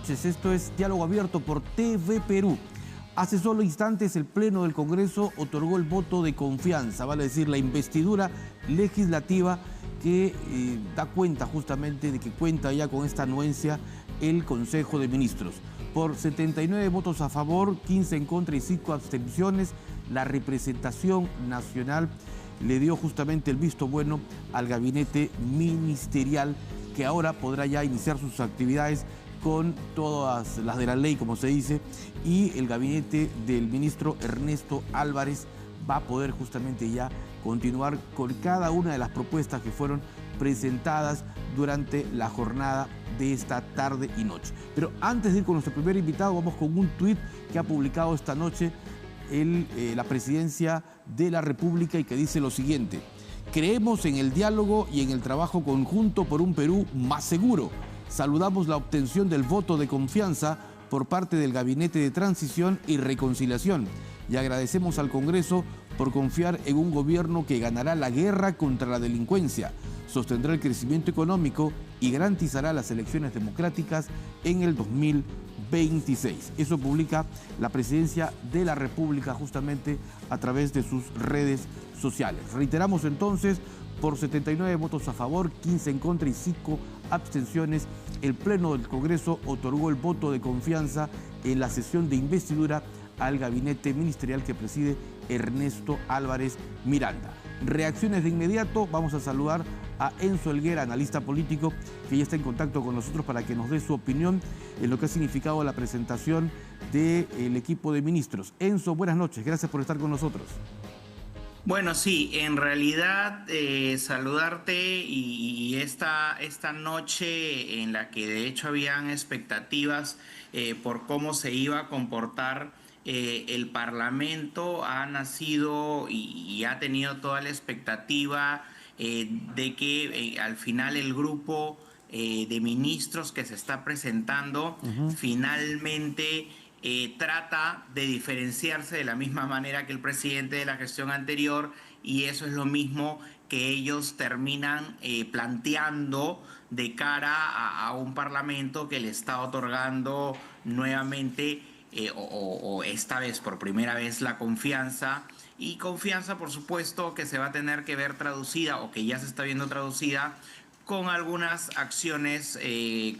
noches, esto es Diálogo Abierto por TV Perú. Hace solo instantes el Pleno del Congreso otorgó el voto de confianza, vale decir, la investidura legislativa que da cuenta justamente de que cuenta ya con esta anuencia el Consejo de Ministros. Por 79 votos a favor, 15 en contra y 5 abstenciones, la representación nacional le dio justamente el visto bueno al gabinete ministerial, que ahora podrá ya iniciar sus actividades con todas las de la ley, como se dice, y el gabinete del ministro Ernesto Álvarez va a poder justamente ya continuar con cada una de las propuestas que fueron presentadas durante la jornada de esta tarde y noche. Pero antes de ir con nuestro primer invitado, vamos con un tuit que ha publicado esta noche la Presidencia de la República y que dice lo siguiente: creemos en el diálogo y en el trabajo conjunto por un Perú más seguro. Saludamos la obtención del voto de confianza por parte del Gabinete de Transición y Reconciliación y agradecemos al Congreso por confiar en un gobierno que ganará la guerra contra la delincuencia, sostendrá el crecimiento económico y garantizará las elecciones democráticas en el 2026. Eso publica la Presidencia de la República justamente a través de sus redes sociales. Reiteramos entonces, por 79 votos a favor, 15 en contra y 5 abstenciones, el Pleno del Congreso otorgó el voto de confianza en la sesión de investidura al gabinete ministerial que preside Ernesto Álvarez Miranda. Reacciones de inmediato, vamos a saludar a Enzo Helguera, analista político, que ya está en contacto con nosotros para que nos dé su opinión en lo que ha significado la presentación del equipo de ministros. Enzo, buenas noches, gracias por estar con nosotros. Bueno, sí, en realidad saludarte y esta noche en la que de hecho habían expectativas por cómo se iba a comportar el Parlamento, ha nacido y ha tenido toda la expectativa de que al final el grupo de ministros que se está presentando finalmente trata de diferenciarse de la misma manera que el presidente de la gestión anterior, y eso es lo mismo que ellos terminan planteando de cara a un parlamento que le está otorgando nuevamente o esta vez por primera vez la confianza, y confianza por supuesto que se va a tener que ver traducida o que ya se está viendo traducida con algunas acciones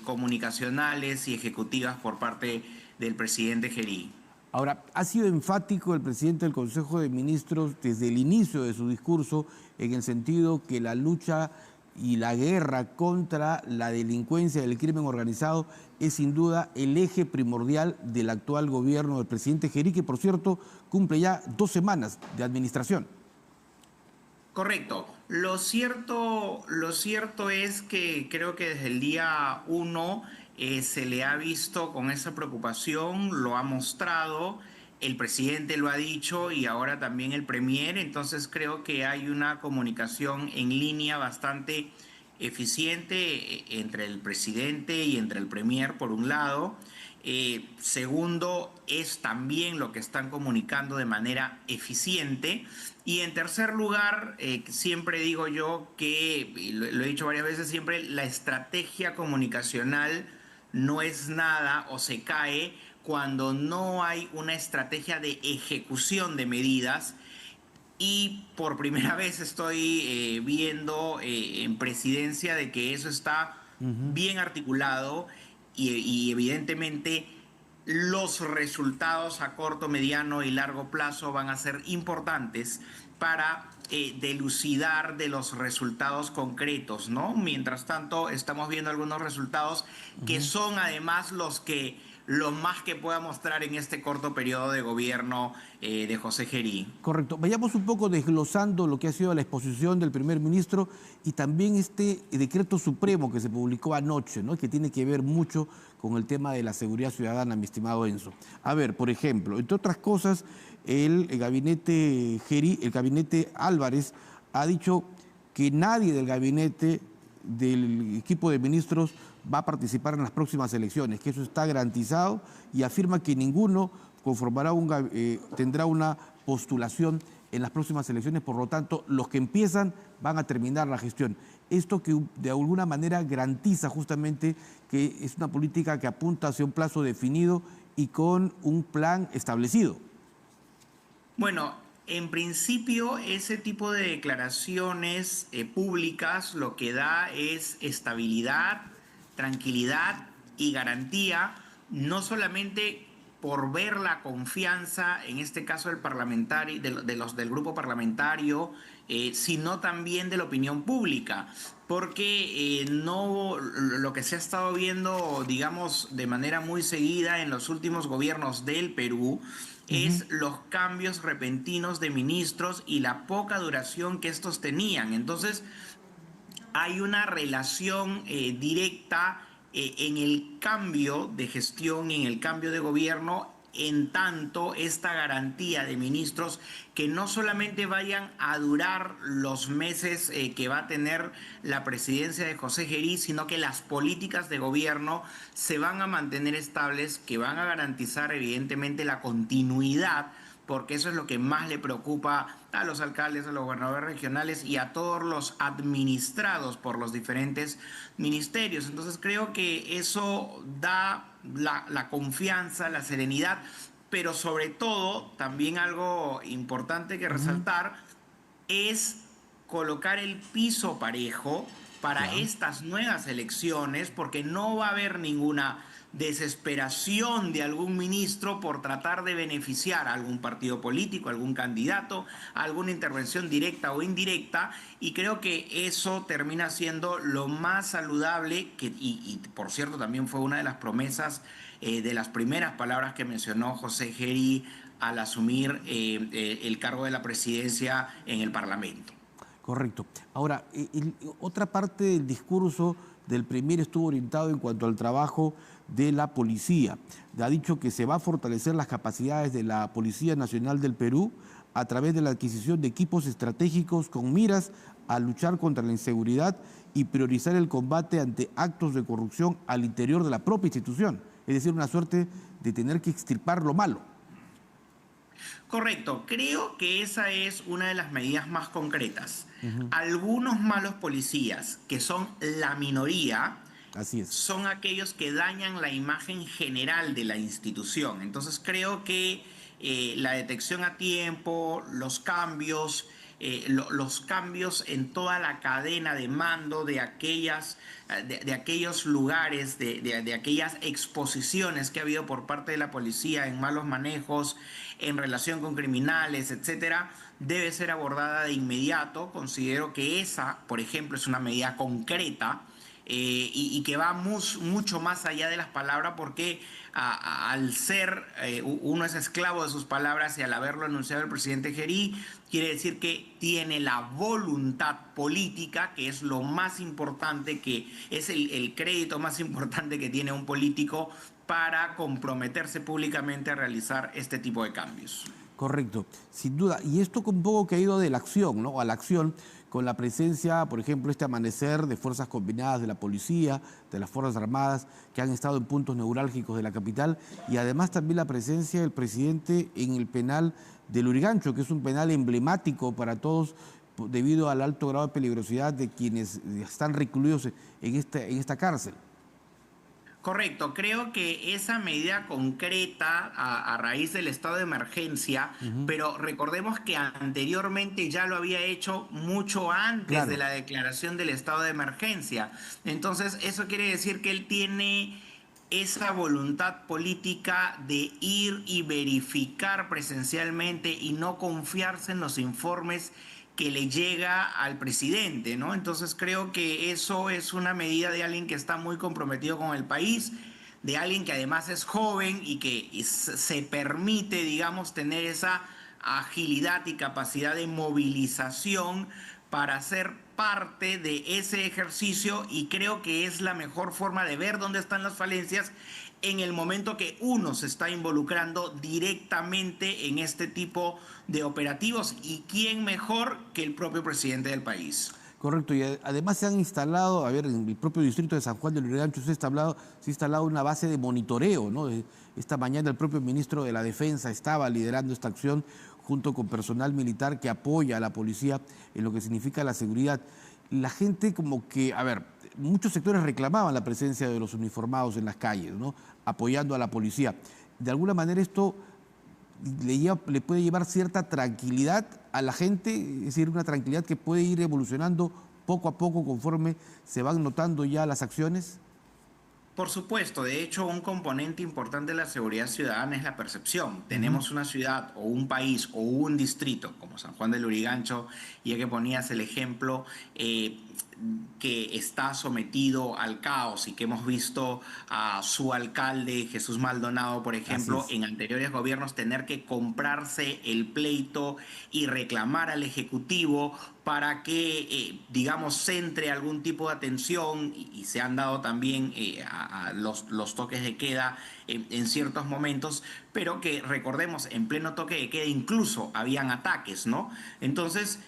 comunicacionales y ejecutivas por parte del presidente Gerí. Ahora, ha sido enfático el presidente del Consejo de Ministros desde el inicio de su discurso en el sentido que la lucha y la guerra contra la delincuencia y el crimen organizado es sin duda el eje primordial del actual gobierno del presidente Gerí, que por cierto cumple ya 2 semanas de administración. Correcto. Lo cierto es que creo que desde el día 1 se le ha visto con esa preocupación, lo ha mostrado, el presidente lo ha dicho y ahora también el premier. Entonces creo que hay una comunicación en línea bastante eficiente entre el presidente y entre el premier por un lado. Segundo, es también lo que están comunicando de manera eficiente. Y en tercer lugar, siempre digo yo que, y lo he dicho varias veces, siempre la estrategia comunicacional no es nada o se cae cuando no hay una estrategia de ejecución de medidas. Y por primera vez estoy viendo en presidencia de que eso está bien articulado y evidentemente los resultados a corto, mediano y largo plazo van a ser importantes para delucidar de los resultados concretos, ¿no? Mientras tanto, estamos viendo algunos resultados que son además los más que pueda mostrar en este corto periodo de gobierno de José Gerí. Correcto. Vayamos un poco desglosando lo que ha sido la exposición del primer ministro y también este decreto supremo que se publicó anoche, ¿no?, que tiene que ver mucho con el tema de la seguridad ciudadana, mi estimado Enzo. A ver, por ejemplo, entre otras cosas, el gabinete Gerí, el gabinete Álvarez, ha dicho que nadie del gabinete del equipo de ministros va a participar en las próximas elecciones, que eso está garantizado, y afirma que ninguno tendrá una postulación en las próximas elecciones, por lo tanto, los que empiezan van a terminar la gestión. esto que de alguna manera garantiza justamente que es una política que apunta hacia un plazo definido y con un plan establecido. Bueno, en principio ese tipo de declaraciones públicas lo que da es estabilidad, tranquilidad y garantía, no solamente por ver la confianza, en este caso del parlamentario, los del grupo parlamentario, sino también de la opinión pública, porque no lo que se ha estado viendo, digamos, de manera muy seguida en los últimos gobiernos del Perú es los cambios repentinos de ministros y la poca duración que estos tenían. Entonces, hay una relación directa en el cambio de gestión y en el cambio de gobierno, en tanto esta garantía de ministros que no solamente vayan a durar los meses que va a tener la presidencia de José Gerí, sino que las políticas de gobierno se van a mantener estables, que van a garantizar evidentemente la continuidad, porque eso es lo que más le preocupa a los alcaldes, a los gobernadores regionales y a todos los administrados por los diferentes ministerios. Entonces creo que eso da la confianza, la serenidad, pero sobre todo, también algo importante que resaltar, es colocar el piso parejo para Ya. estas nuevas elecciones, porque no va a haber ninguna desesperación de algún ministro por tratar de beneficiar a algún partido político, a algún candidato, a alguna intervención directa o indirecta, y creo que eso termina siendo lo más saludable, y por cierto también fue una de las promesas, de las primeras palabras que mencionó José Gerí al asumir el cargo de la presidencia en el Parlamento. Correcto. Ahora, otra parte del discurso del Premier estuvo orientado en cuanto al trabajo de la policía. Ha dicho que se va a fortalecer las capacidades de la Policía Nacional del Perú a través de la adquisición de equipos estratégicos con miras a luchar contra la inseguridad y priorizar el combate ante actos de corrupción al interior de la propia institución. Es decir, una suerte de tener que extirpar lo malo. Correcto, creo que esa es una de las medidas más concretas. Algunos malos policías, que son la minoría, Así es. son aquellos que dañan la imagen general de la institución. Entonces creo que la detección a tiempo, los cambios en toda la cadena de mando de aquellos lugares, de aquellas exposiciones que ha habido por parte de la policía en malos manejos, en relación con criminales, etcétera, debe ser abordada de inmediato. Considero que esa, por ejemplo, es una medida concreta y que va mucho más allá de las palabras, porque al ser uno es esclavo de sus palabras, y al haberlo anunciado el presidente Gerí, quiere decir que tiene la voluntad política, que es lo más importante, que es el crédito más importante que tiene un político para comprometerse públicamente a realizar este tipo de cambios. Correcto, sin duda. Y esto un poco que ha ido de la acción, ¿no? A la acción, con la presencia, por ejemplo, este amanecer de fuerzas combinadas de la policía, de las Fuerzas Armadas, que han estado en puntos neurálgicos de la capital, y además también la presencia del presidente en el penal de Lurigancho, que es un penal emblemático para todos debido al alto grado de peligrosidad de quienes están recluidos en esta cárcel. Correcto, creo que esa medida concreta a raíz del estado de emergencia, pero recordemos que anteriormente ya lo había hecho mucho antes de Claro. la declaración del estado de emergencia. Entonces, eso quiere decir que él tiene esa voluntad política de ir y verificar presencialmente y no confiarse en los informes que le llega al presidente, ¿no? Entonces creo que eso es una medida de alguien que está muy comprometido con el país, de alguien que además es joven y que se permite, digamos, tener esa agilidad y capacidad de movilización para ser parte de ese ejercicio, y creo que es la mejor forma de ver dónde están las falencias en el momento que uno se está involucrando directamente en este tipo de operativos, y quién mejor que el propio presidente del país. Correcto, y además se han instalado, a ver, en el propio distrito de San Juan de Lurigancho se ha instalado una base de monitoreo, ¿no? Esta mañana el propio ministro de la Defensa estaba liderando esta acción junto con personal militar que apoya a la policía en lo que significa la seguridad. la gente como que, a ver, muchos sectores reclamaban la presencia de los uniformados en las calles, ¿no? Apoyando a la policía. De alguna manera esto le puede llevar cierta tranquilidad a la gente, es decir, una tranquilidad que puede ir evolucionando poco a poco conforme se van notando ya las acciones. Por supuesto, de hecho, un componente importante de la seguridad ciudadana es la percepción. Ujú. Tenemos una ciudad o un país o un distrito como San Juan de Lurigancho, ya que ponías el ejemplo, que está sometido al caos y que hemos visto a su alcalde Jesús Maldonado, por Así ejemplo, es. en anteriores gobiernos tener que comprarse el pleito y reclamar al Ejecutivo para que, digamos, centre algún tipo de atención y se han dado también a los toques de queda en ciertos momentos, pero que recordemos, en pleno toque de queda incluso habían ataques, ¿no? Entonces,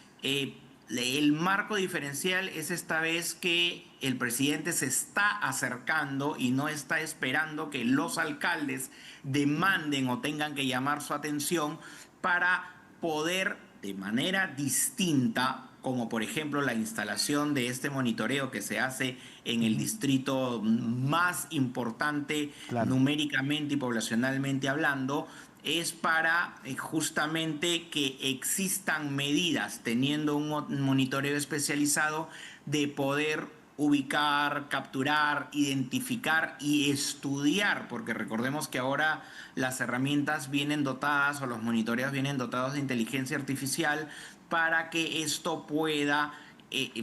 el marco diferencial es esta vez que el presidente se está acercando y no está esperando que los alcaldes demanden o tengan que llamar su atención para poder de manera distinta, como por ejemplo la instalación de este monitoreo que se hace en el Ujú. distrito más importante Claro. numéricamente y poblacionalmente hablando, es para justamente que existan medidas, teniendo un monitoreo especializado, de poder ubicar, capturar, identificar y estudiar, porque recordemos que ahora las herramientas vienen dotadas o los monitoreos vienen dotados de inteligencia artificial para que esto pueda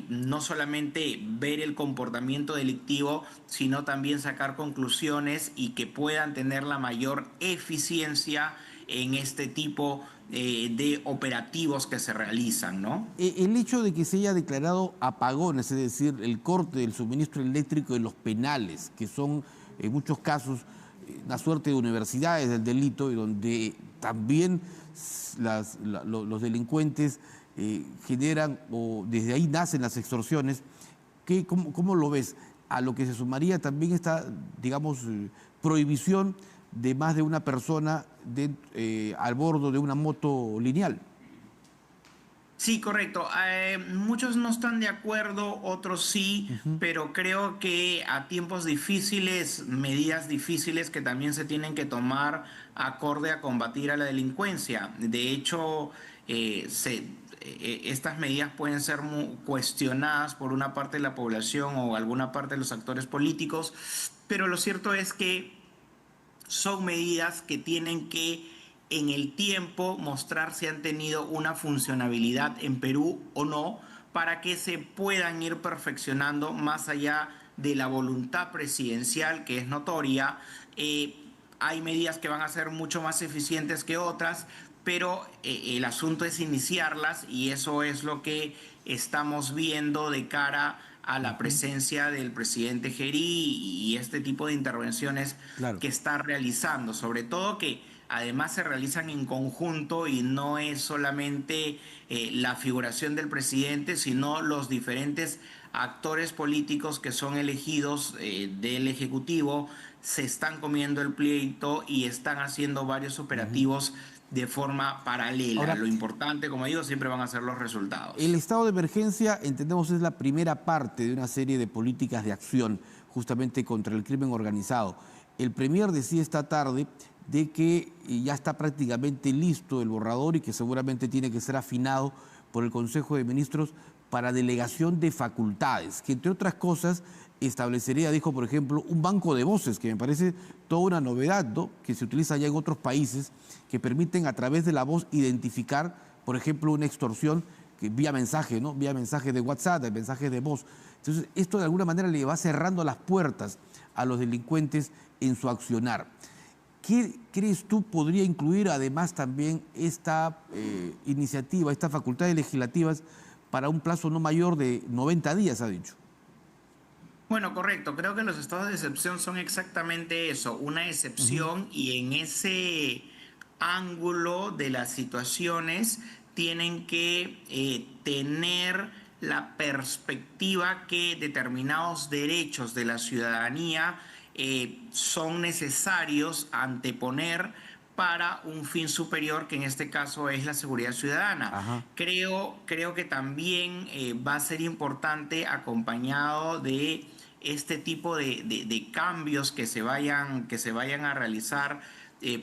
no solamente ver el comportamiento delictivo, sino también sacar conclusiones y que puedan tener la mayor eficiencia en este tipo de operativos que se realizan, ¿no? El hecho de que se haya declarado apagones, es decir, el corte del suministro eléctrico de los penales, que son en muchos casos una suerte de universidades del delito y donde también los delincuentes generan o desde ahí nacen las extorsiones. ¿Cómo lo ves? A lo que se sumaría también esta, digamos, prohibición de más de una persona al bordo de una moto lineal. Sí, correcto. Muchos no están de acuerdo, otros sí, Ujú. pero creo que a tiempos difíciles, medidas difíciles que también se tienen que tomar acorde a combatir a la delincuencia. De hecho, estas medidas pueden ser cuestionadas por una parte de la población o alguna parte de los actores políticos, pero lo cierto es que son medidas que tienen que en el tiempo mostrar si han tenido una funcionabilidad en Perú o no, para que se puedan ir perfeccionando más allá de la voluntad presidencial, que es notoria. Hay medidas que van a ser mucho más eficientes que otras, pero el asunto es iniciarlas y eso es lo que estamos viendo de cara a la Ujú. presencia del presidente Gerí y este tipo de intervenciones Claro. que está realizando, sobre todo que además se realizan en conjunto y no es solamente la figuración del presidente, sino los diferentes actores políticos que son elegidos del Ejecutivo se están comiendo el pleito y están haciendo varios Ujú. operativos de forma paralela. Ahora, Lo importante, como digo, siempre van a ser los el resultados. estado de emergencia, entendemos, es la primera parte de una serie de políticas de acción justamente contra el crimen organizado. El Premier decía esta tarde de que ya está prácticamente listo el borrador y que seguramente tiene que ser afinado por el Consejo de Ministros para delegación de facultades, que entre otras cosas establecería, dijo, por ejemplo, un banco de voces, que me parece toda una novedad, ¿no? Que se utiliza ya en otros países, que permiten a través de la voz identificar, por ejemplo, una extorsión que vía mensaje, ¿no? Vía mensaje de WhatsApp, de mensajes de voz. Entonces, esto de alguna manera le va cerrando las puertas a los delincuentes en su accionar. ¿Qué crees tú podría incluir además también esta iniciativa, estas facultades legislativas para un plazo no mayor de 90 días, ha dicho? Bueno, correcto. Creo que los estados de excepción son exactamente eso, una Ujú. excepción y en ese ángulo de las situaciones tienen que tener la perspectiva que determinados derechos de la ciudadanía son necesarios anteponer para un fin superior, que en este caso es la seguridad ciudadana. Ajá. Creo que también va a ser importante, acompañado de este tipo de cambios que se vayan a realizar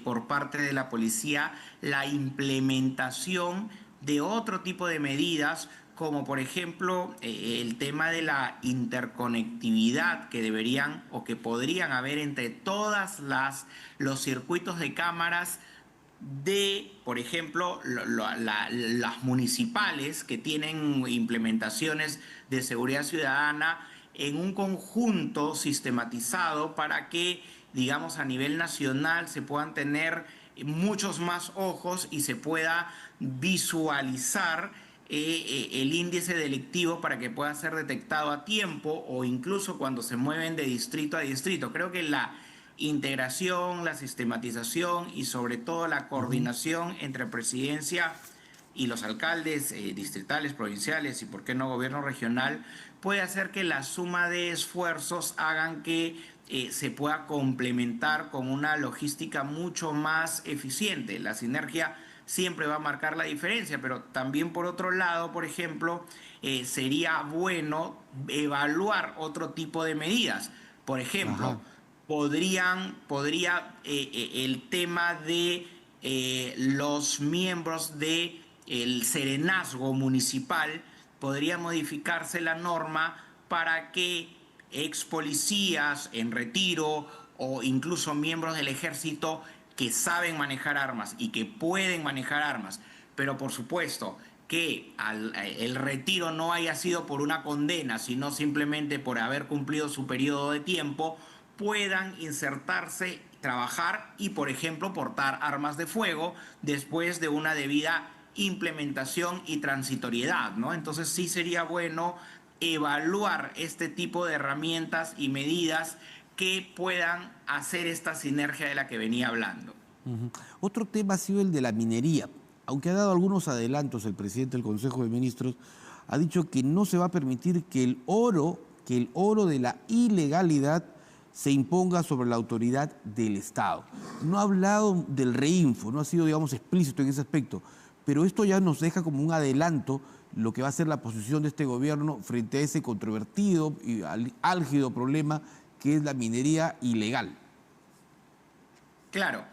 por parte de la policía, la implementación de otro tipo de medidas, como por ejemplo el tema de la interconectividad que deberían o que podrían haber entre los circuitos de cámaras de, por ejemplo, las municipales que tienen implementaciones de seguridad ciudadana en un conjunto sistematizado para que, digamos, a nivel nacional se puedan tener muchos más ojos y se pueda visualizar el índice delictivo para que pueda ser detectado a tiempo o incluso cuando se mueven de distrito a distrito. Creo que la integración, la sistematización y sobre todo la Ujú. coordinación entre presidencia y los alcaldes distritales, provinciales y por qué no gobierno regional puede hacer que la suma de esfuerzos hagan que se pueda complementar con una logística mucho más eficiente. La sinergia siempre va a marcar la diferencia, pero también por otro lado, por ejemplo, sería bueno evaluar otro tipo de medidas. Por ejemplo, Ajá. podría el tema de los miembros de el serenazgo municipal, podría modificarse la norma para que ex policías en retiro o incluso miembros del ejército que saben manejar armas y que pueden manejar armas, pero por supuesto que el retiro no haya sido por una condena, sino simplemente por haber cumplido su periodo de tiempo, puedan insertarse, trabajar y, por ejemplo, portar armas de fuego después de una debida implementación y transitoriedad, ¿no? Entonces sí sería bueno evaluar este tipo de herramientas y medidas que puedan hacer esta sinergia de la que venía hablando. Ujú. Otro tema ha sido el de la minería. Aunque ha dado algunos adelantos el presidente del Consejo de Ministros, ha dicho que no se va a permitir que el oro de la ilegalidad se imponga sobre la autoridad del Estado. No ha hablado del reinfo, no ha sido, digamos, explícito en ese aspecto, pero esto ya nos deja como un adelanto lo que va a ser la posición de este gobierno frente a ese controvertido y álgido problema que es la minería ilegal. Claro,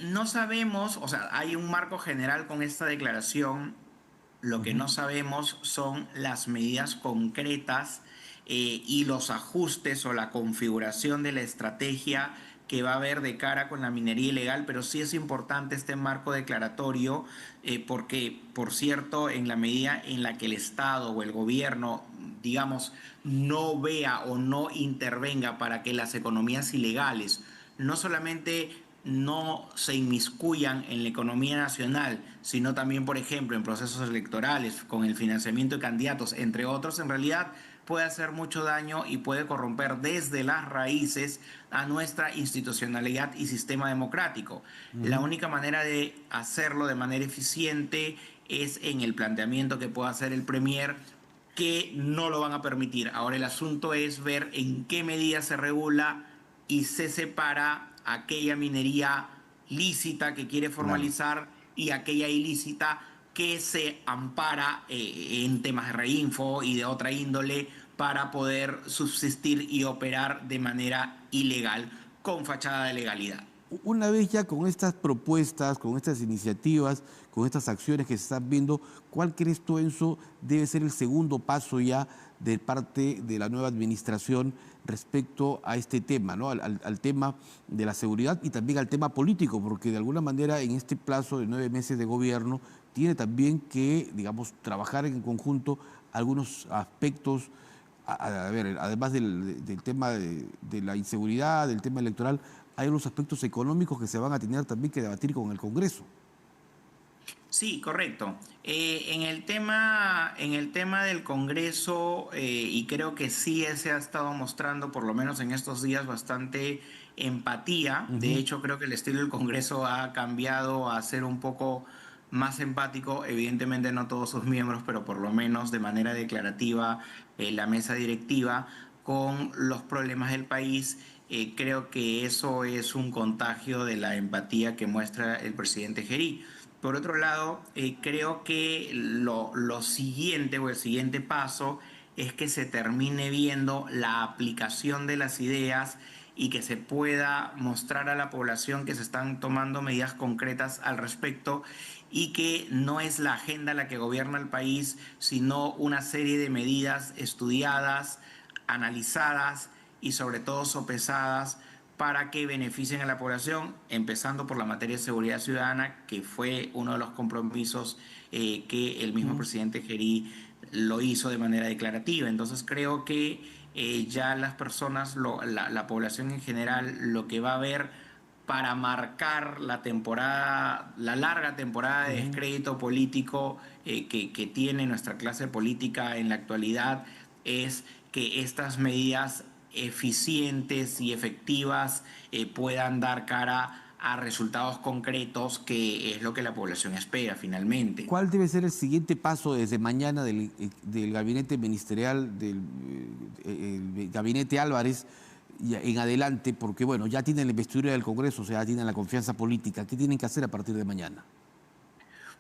no sabemos, o sea, hay un marco general con esta declaración. Lo que Ujú. no sabemos son las medidas concretas y los ajustes o la configuración de la estrategia que va a haber de cara con la minería ilegal, pero sí es importante este marco declaratorio porque, por cierto, en la medida en la que el Estado o el gobierno, digamos, no vea o no intervenga para que las economías ilegales no solamente no se inmiscuyan en la economía nacional, sino también, por ejemplo, en procesos electorales, con el financiamiento de candidatos, entre otros, en realidad puede hacer mucho daño y puede corromper desde las raíces a nuestra institucionalidad y sistema democrático. La Ujú. única manera de hacerlo de manera eficiente es en el planteamiento que pueda hacer el Premier, que no lo van a permitir. Ahora el asunto es ver en qué medida se regula y se separa aquella minería lícita que quiere Claro. formalizar y aquella ilícita que se ampara en temas de reinfo y de otra índole para poder subsistir y operar de manera ilegal con fachada de legalidad. Una vez ya con estas propuestas, con estas iniciativas, con estas acciones que se están viendo, ¿cuál crees tú, Enzo, debe ser el segundo paso ya de parte de la nueva administración respecto a este tema, ¿no? Al tema de la seguridad y también al tema político? Porque de alguna manera en este plazo de 9 meses de gobierno tiene también que, digamos, trabajar en conjunto algunos aspectos a ver, además del tema de la inseguridad, del tema electoral, hay unos aspectos económicos que se van a tener también que debatir con el Congreso. Sí, correcto. En el tema del Congreso, y creo que sí se ha estado mostrando, por lo menos en estos días, bastante empatía. De Ujú. hecho, creo que el estilo del Congreso ha cambiado a ser un poco más empático. Evidentemente no todos sus miembros, pero por lo menos de manera declarativa, la mesa directiva con los problemas del país. creo que eso es un contagio de la empatía que muestra el presidente Gerí. Por otro lado, creo que lo siguiente o el siguiente paso es que se termine viendo la aplicación de las ideas y que se pueda mostrar a la población que se están tomando medidas concretas al respecto y que no es la agenda la que gobierna el país, sino una serie de medidas estudiadas, analizadas y sobre todo sopesadas para que beneficien a la población, empezando por la materia de seguridad ciudadana, que fue uno de los compromisos que el mismo presidente Gerí lo hizo de manera declarativa. Entonces creo que ya las personas, la población en general, lo que va a ver para marcar la temporada, la larga temporada de descrédito político que tiene nuestra clase política en la actualidad, es que estas medidas eficientes y efectivas puedan dar cara a resultados concretos, que es lo que la población espera finalmente. ¿Cuál debe ser el siguiente paso desde mañana del gabinete ministerial, del gabinete Álvarez y en adelante? Porque bueno, ya tienen la investidura del Congreso, o sea, ya tienen la confianza política. ¿Qué tienen que hacer a partir de mañana?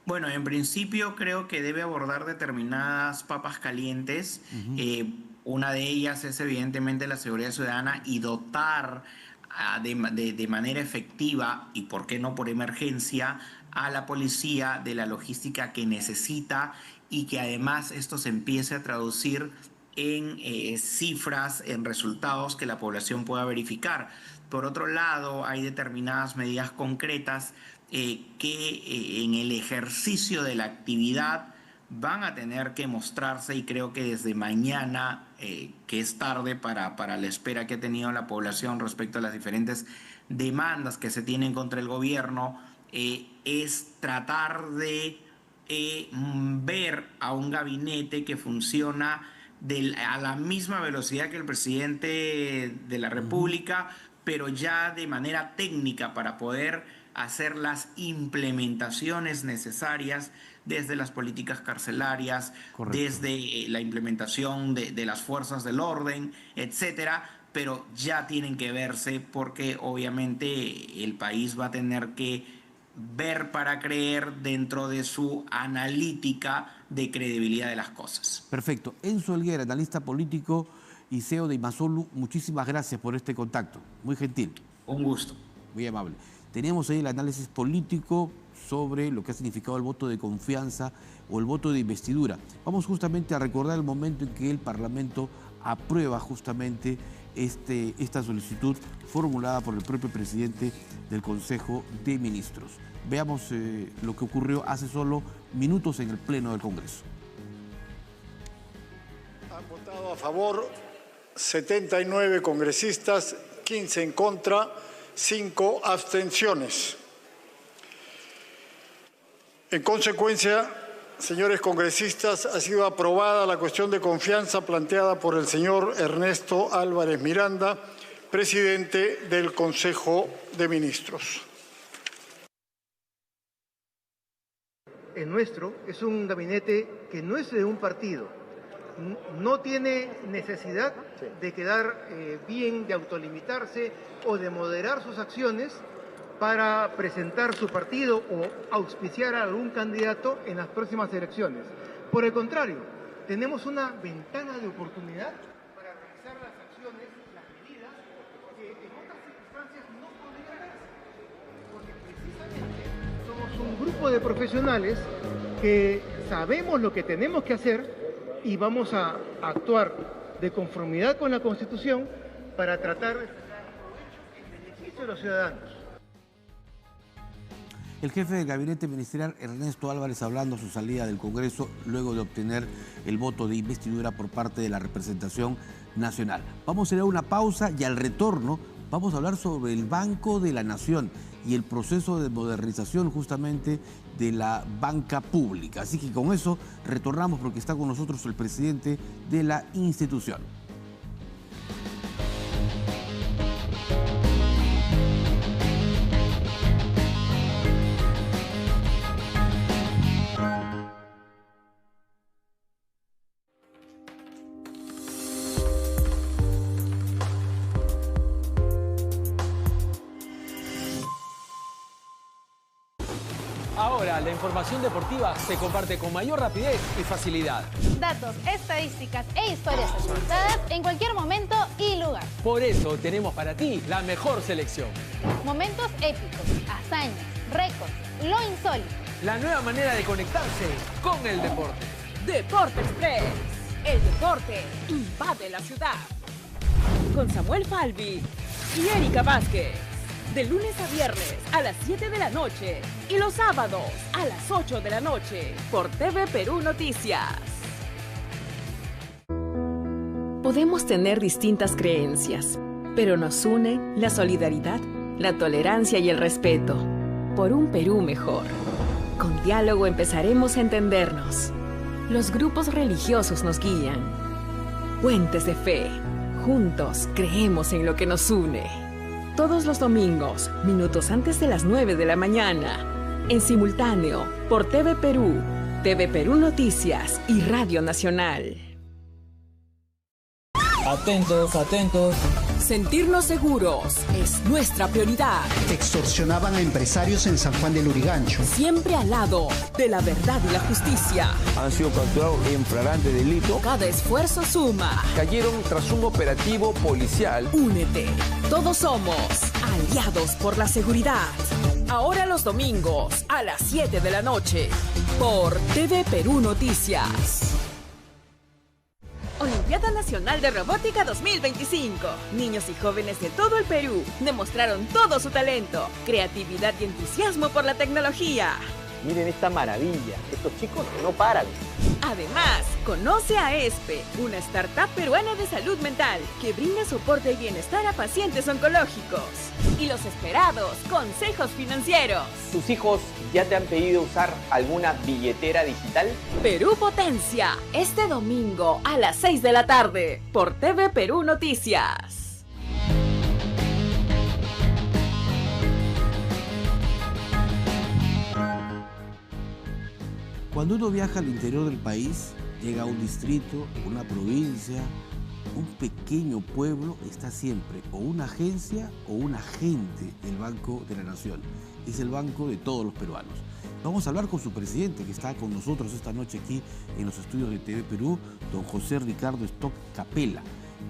Bueno, en principio creo que debe abordar determinadas papas calientes. Una de ellas es evidentemente la seguridad ciudadana y dotar de manera efectiva y por qué no por emergencia a la policía de la logística que necesita y que además esto se empiece a traducir en cifras, en resultados que la población pueda verificar. Por otro lado, hay determinadas medidas concretas que en el ejercicio de la actividad van a tener que mostrarse, y creo que desde mañana, que es tarde para la espera que ha tenido la población respecto a las diferentes demandas que se tienen contra el gobierno, es tratar de ver a un gabinete que funciona a la misma velocidad que el presidente de la República, pero ya de manera técnica para poder hacer las implementaciones necesarias desde las políticas carcelarias, desde la implementación de las fuerzas del orden, etcétera, pero ya tienen que verse porque obviamente el país va a tener que ver para creer dentro de su analítica de credibilidad de las cosas. Perfecto. Enzo Helguera, analista político y CEO de Imasolu, muchísimas gracias por este contacto. Muy gentil. Un gusto. Muy amable. Tenemos ahí el análisis político sobre lo que ha significado el voto de confianza o el voto de investidura. Vamos justamente a recordar el momento en que el Parlamento aprueba justamente esta solicitud formulada por el propio presidente del Consejo de Ministros. Veamos lo que ocurrió hace solo minutos en el Pleno del Congreso. Han votado a favor 79 congresistas, 15 en contra, 5 abstenciones. En consecuencia, señores congresistas, ha sido aprobada la cuestión de confianza planteada por el señor Ernesto Álvarez Miranda, presidente del Consejo de Ministros. El nuestro es un gabinete que no es de un partido, no tiene necesidad de quedar bien, de autolimitarse o de moderar sus acciones para presentar su partido o auspiciar a algún candidato en las próximas elecciones. Por el contrario, tenemos una ventana de oportunidad para realizar las acciones, las medidas que en otras circunstancias no podrían darse, porque precisamente somos un grupo de profesionales que sabemos lo que tenemos que hacer y vamos a actuar de conformidad con la Constitución para tratar de sacar provecho en beneficio de los ciudadanos. El jefe del gabinete ministerial, Ernesto Álvarez, hablando a su salida del Congreso luego de obtener el voto de investidura por parte de la representación nacional. Vamos a ir a una pausa y al retorno vamos a hablar sobre el Banco de la Nación y el proceso de modernización justamente de la banca pública. Así que con eso retornamos porque está con nosotros el presidente de la institución. Ahora la información deportiva se comparte con mayor rapidez y facilidad. Datos, estadísticas e historias actualizadas en cualquier momento y lugar. Por eso tenemos para ti la mejor selección. Momentos épicos, hazañas, récords, lo insólito. La nueva manera de conectarse con el deporte. Deporte Express. El deporte invade la ciudad. Con Samuel Falvi y Erika Vázquez. De lunes a viernes a las 7 de la noche y los sábados a las 8 de la noche por TV Perú Noticias. Podemos tener distintas creencias, pero nos une la solidaridad, la tolerancia y el respeto por un Perú mejor. Con diálogo empezaremos a entendernos. Los grupos religiosos nos guían. Puentes de fe. Juntos creemos en lo que nos une. Todos los domingos, minutos antes de las 9 de la mañana. En simultáneo, por TV Perú Noticias y Radio Nacional. Atentos, atentos. Sentirnos seguros es nuestra prioridad. Extorsionaban a empresarios en San Juan del Lurigancho. Siempre al lado de la verdad y la justicia. Han sido capturados en flagrante delito. Cada esfuerzo suma. Cayeron tras un operativo policial. Únete. Todos somos aliados por la seguridad. Ahora los domingos a las 7 de la noche por TV Perú Noticias. Olimpiada Nacional de Robótica 2025. Niños y jóvenes de todo el Perú demostraron todo su talento, creatividad y entusiasmo por la tecnología. Miren esta maravilla, estos chicos no paran. Además, conoce a ESPE, una startup peruana de salud mental que brinda soporte y bienestar a pacientes oncológicos. Y los esperados consejos financieros. ¿Tus hijos ya te han pedido usar alguna billetera digital? Perú Potencia, este domingo a las 6 de la tarde, por TV Perú Noticias. Cuando uno viaja al interior del país, llega a un distrito, una provincia, un pequeño pueblo, está siempre o una agencia o un agente del Banco de la Nación. Es el banco de todos los peruanos. Vamos a hablar con su presidente, que está con nosotros esta noche aquí en los estudios de TV Perú, don José Ricardo Stock Capella,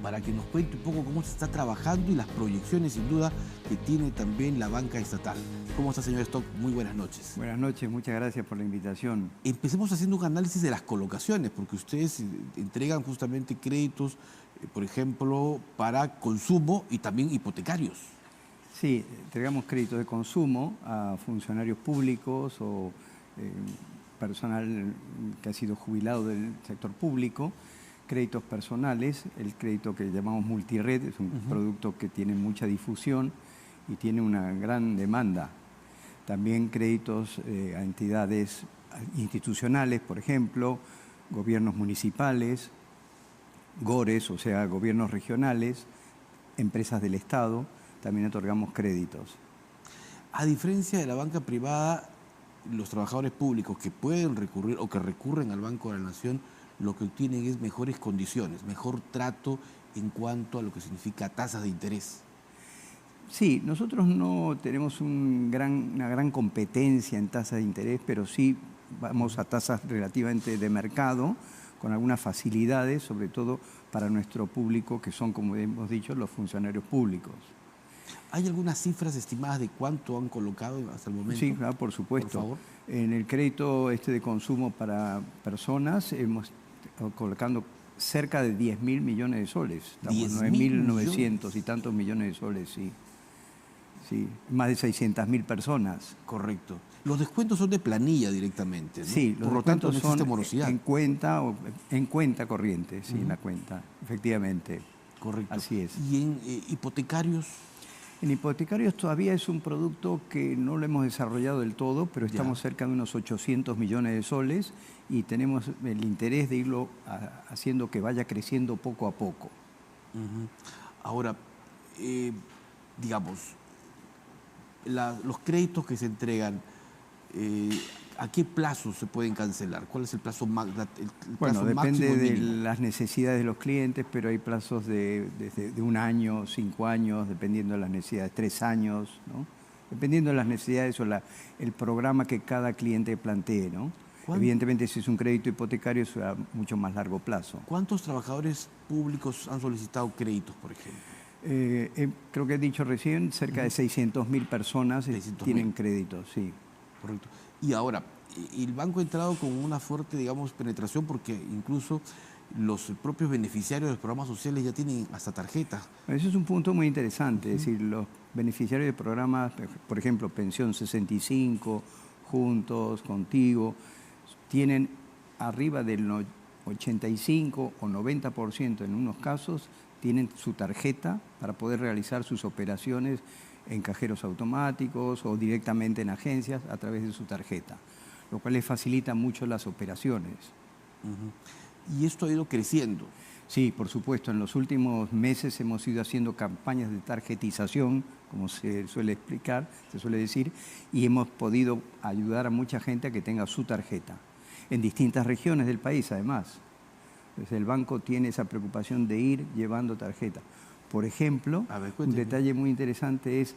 para que nos cuente un poco cómo se está trabajando y las proyecciones, sin duda, que tiene también la banca estatal. ¿Cómo está, señor Stock? Muy buenas noches. Buenas noches, muchas gracias por la invitación. Empecemos haciendo un análisis de las colocaciones, porque ustedes entregan justamente créditos, por ejemplo, para consumo y también hipotecarios. Sí, entregamos créditos de consumo a funcionarios públicos o personal que ha sido jubilado del sector público, créditos personales, el crédito que llamamos multired, es un producto que tiene mucha difusión y tiene una gran demanda. También créditos a entidades institucionales, por ejemplo, gobiernos municipales, GORES, o sea, gobiernos regionales, empresas del Estado, también otorgamos créditos. A diferencia de la banca privada, los trabajadores públicos que pueden recurrir o que recurren al Banco de la Nación, lo que obtienen es mejores condiciones, mejor trato en cuanto a lo que significa tasas de interés. Sí, nosotros no tenemos una gran competencia en tasas de interés, pero sí vamos a tasas relativamente de mercado, con algunas facilidades, sobre todo para nuestro público, que son, como hemos dicho, los funcionarios públicos. ¿Hay algunas cifras estimadas de cuánto han colocado hasta el momento? Sí, claro, por supuesto. Por favor. En el crédito de consumo para personas hemos colocando cerca de 10.000 millones de soles. Estamos 9.900 y tantos millones de soles, sí. Sí, más de 600.000 personas. Correcto. Los descuentos son de planilla directamente, ¿no? Sí, los por lo tanto no existe son morosidad. en cuenta corriente, sí, en la cuenta, efectivamente. Correcto. Así es. ¿Y en hipotecarios? En hipotecarios todavía es un producto que no lo hemos desarrollado del todo, pero estamos cerca de unos 800 millones de soles y tenemos el interés de irlo haciendo que vaya creciendo poco a poco. Ahora, digamos, los créditos que se entregan, ¿a qué plazo se pueden cancelar? ¿Cuál es el plazo máximo? Bueno, depende de las necesidades de los clientes, pero hay plazos desde 1 año, 5 años, dependiendo de las necesidades, 3 años, ¿no? dependiendo de las necesidades o el programa que cada cliente plantee, ¿no? Evidentemente, si es un crédito hipotecario, es a mucho más largo plazo. ¿Cuántos trabajadores públicos han solicitado créditos, por ejemplo? Creo que he dicho recién, cerca de 600.000 personas tienen créditos, sí. Correcto. Y ahora, el banco ha entrado con una fuerte, digamos, penetración porque incluso los propios beneficiarios de los programas sociales ya tienen hasta tarjetas. Eso es un punto muy interesante, es decir, los beneficiarios de programas, por ejemplo, Pensión 65, Juntos, Contigo, tienen arriba del 85 o 90% en unos casos, tienen su tarjeta para poder realizar sus operaciones en cajeros automáticos o directamente en agencias a través de su tarjeta, lo cual les facilita mucho las operaciones. Y esto ha ido creciendo. Sí, por supuesto. En los últimos meses hemos ido haciendo campañas de tarjetización, como se suele explicar, se suele decir, y hemos podido ayudar a mucha gente a que tenga su tarjeta, en distintas regiones del país, además. Entonces, el banco tiene esa preocupación de ir llevando tarjeta. Por ejemplo, un detalle muy interesante es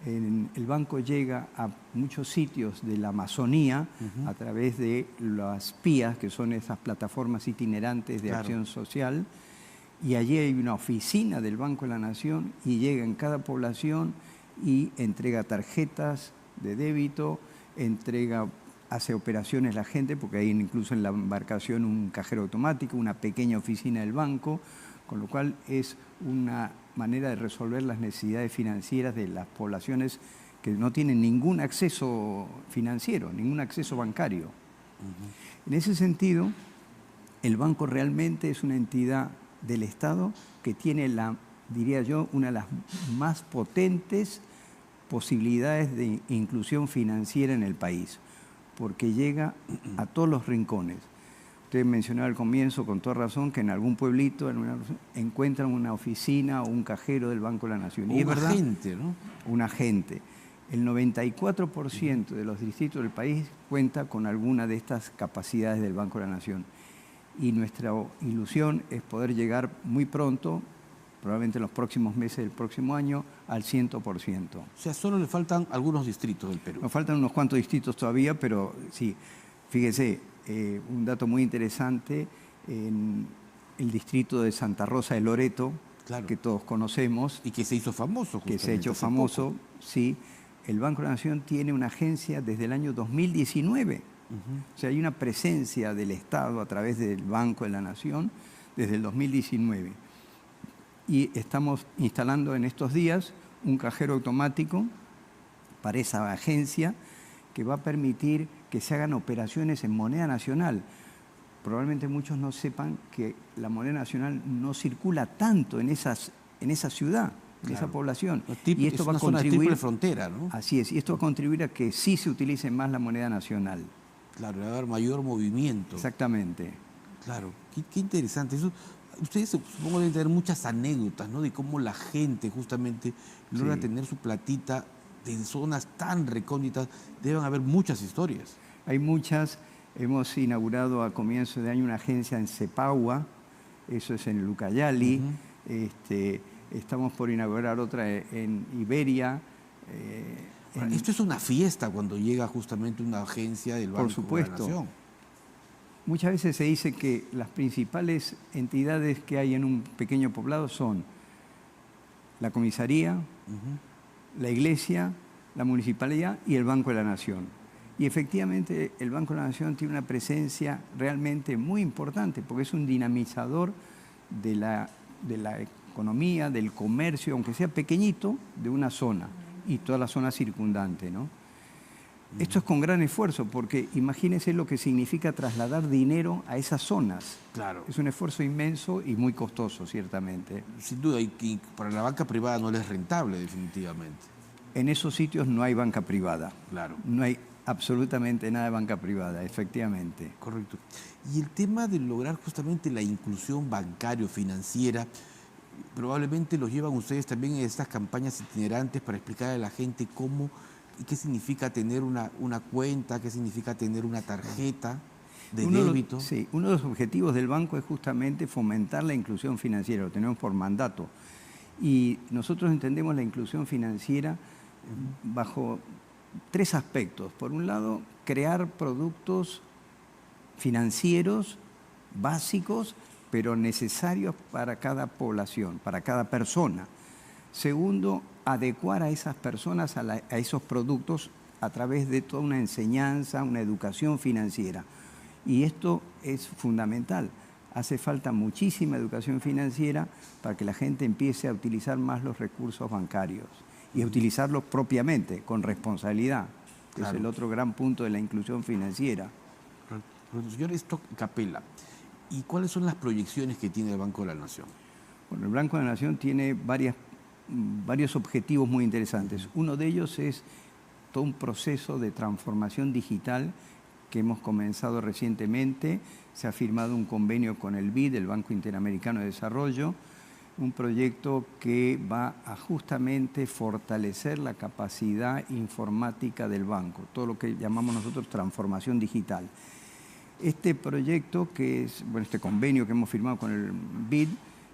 el banco llega a muchos sitios de la Amazonía a través de las PIAs, que son esas plataformas itinerantes de acción social, y allí hay una oficina del Banco de la Nación y llega en cada población y entrega tarjetas de débito, hace operaciones la gente, porque hay incluso en la embarcación un cajero automático, una pequeña oficina del banco, con lo cual es una manera de resolver las necesidades financieras de las poblaciones que no tienen ningún acceso financiero, ningún acceso bancario. En ese sentido, el banco realmente es una entidad del Estado que tiene, diría yo, una de las más potentes posibilidades de inclusión financiera en el país, porque llega a todos los rincones. Usted mencionaba al comienzo, con toda razón, que en algún pueblito encuentran una oficina o un cajero del Banco de la Nación. Y es verdad, agente, ¿no? Un agente. El 94% de los distritos del país cuenta con alguna de estas capacidades del Banco de la Nación. Y nuestra ilusión es poder llegar muy pronto, probablemente en los próximos meses del próximo año, al 100%. O sea, solo le faltan algunos distritos del Perú. Nos faltan unos cuantos distritos todavía, pero sí, fíjese, un dato muy interesante, en el distrito de Santa Rosa de Loreto, claro, que todos conocemos. Y que se hizo famoso. Que se ha hecho famoso, sí. El Banco de la Nación tiene una agencia desde el año 2019. O sea, hay una presencia del Estado a través del Banco de la Nación desde el 2019. Y estamos instalando en estos días un cajero automático para esa agencia que va a permitir que se hagan operaciones en moneda nacional. Probablemente muchos no sepan que la moneda nacional no circula tanto en esa ciudad, en esa población. Y esto va a contribuir, frontera, ¿no? Así es, y esto va a contribuir a que sí se utilice más la moneda nacional. Claro, va a haber mayor movimiento. Exactamente. Claro, qué interesante. Eso, ustedes supongo deben tener muchas anécdotas, ¿no? De cómo la gente justamente logra tener su platita de zonas tan recónditas. Deben haber muchas historias. Hay muchas. Hemos inaugurado a comienzo de año una agencia en Cepagua, eso es en el Ucayali. Estamos por inaugurar otra en Iberia. Esto es una fiesta cuando llega justamente una agencia del Banco de la Nación. Por supuesto. Muchas veces se dice que las principales entidades que hay en un pequeño poblado son la comisaría, la iglesia, la municipalidad y el Banco de la Nación. Y efectivamente el Banco de la Nación tiene una presencia realmente muy importante porque es un dinamizador de la economía, del comercio, aunque sea pequeñito, de una zona y toda la zona circundante, ¿no? Esto es con gran esfuerzo porque imagínense lo que significa trasladar dinero a esas zonas. Claro. Es un esfuerzo inmenso y muy costoso, ciertamente. Sin duda, y para la banca privada no es rentable, definitivamente. En esos sitios no hay banca privada. Claro. No hay absolutamente nada de banca privada, efectivamente. Correcto. Y el tema de lograr justamente la inclusión bancario-financiera, probablemente los llevan ustedes también en estas campañas itinerantes para explicarle a la gente cómo y qué significa tener una cuenta, qué significa tener una tarjeta de débito. Sí, uno de los objetivos del banco es justamente fomentar la inclusión financiera, lo tenemos por mandato. Y nosotros entendemos la inclusión financiera bajo 3 aspectos. Por un lado, crear productos financieros básicos, pero necesarios para cada población, para cada persona. Segundo, adecuar a esas personas a esos productos a través de toda una enseñanza, una educación financiera. Y esto es fundamental. Hace falta muchísima educación financiera para que la gente empiece a utilizar más los recursos bancarios y a utilizarlos propiamente, con responsabilidad. Claro. Es el otro gran punto de la inclusión financiera. Señor Stock Capella, ¿y cuáles son las proyecciones que tiene el Banco de la Nación? Bueno, el Banco de la Nación tiene varios objetivos muy interesantes. Uno de ellos es todo un proceso de transformación digital que hemos comenzado recientemente. Se ha firmado un convenio con el BID, el Banco Interamericano de Desarrollo, un proyecto que va a justamente fortalecer la capacidad informática del banco, todo lo que llamamos nosotros transformación digital. Este proyecto, este convenio que hemos firmado con el BID,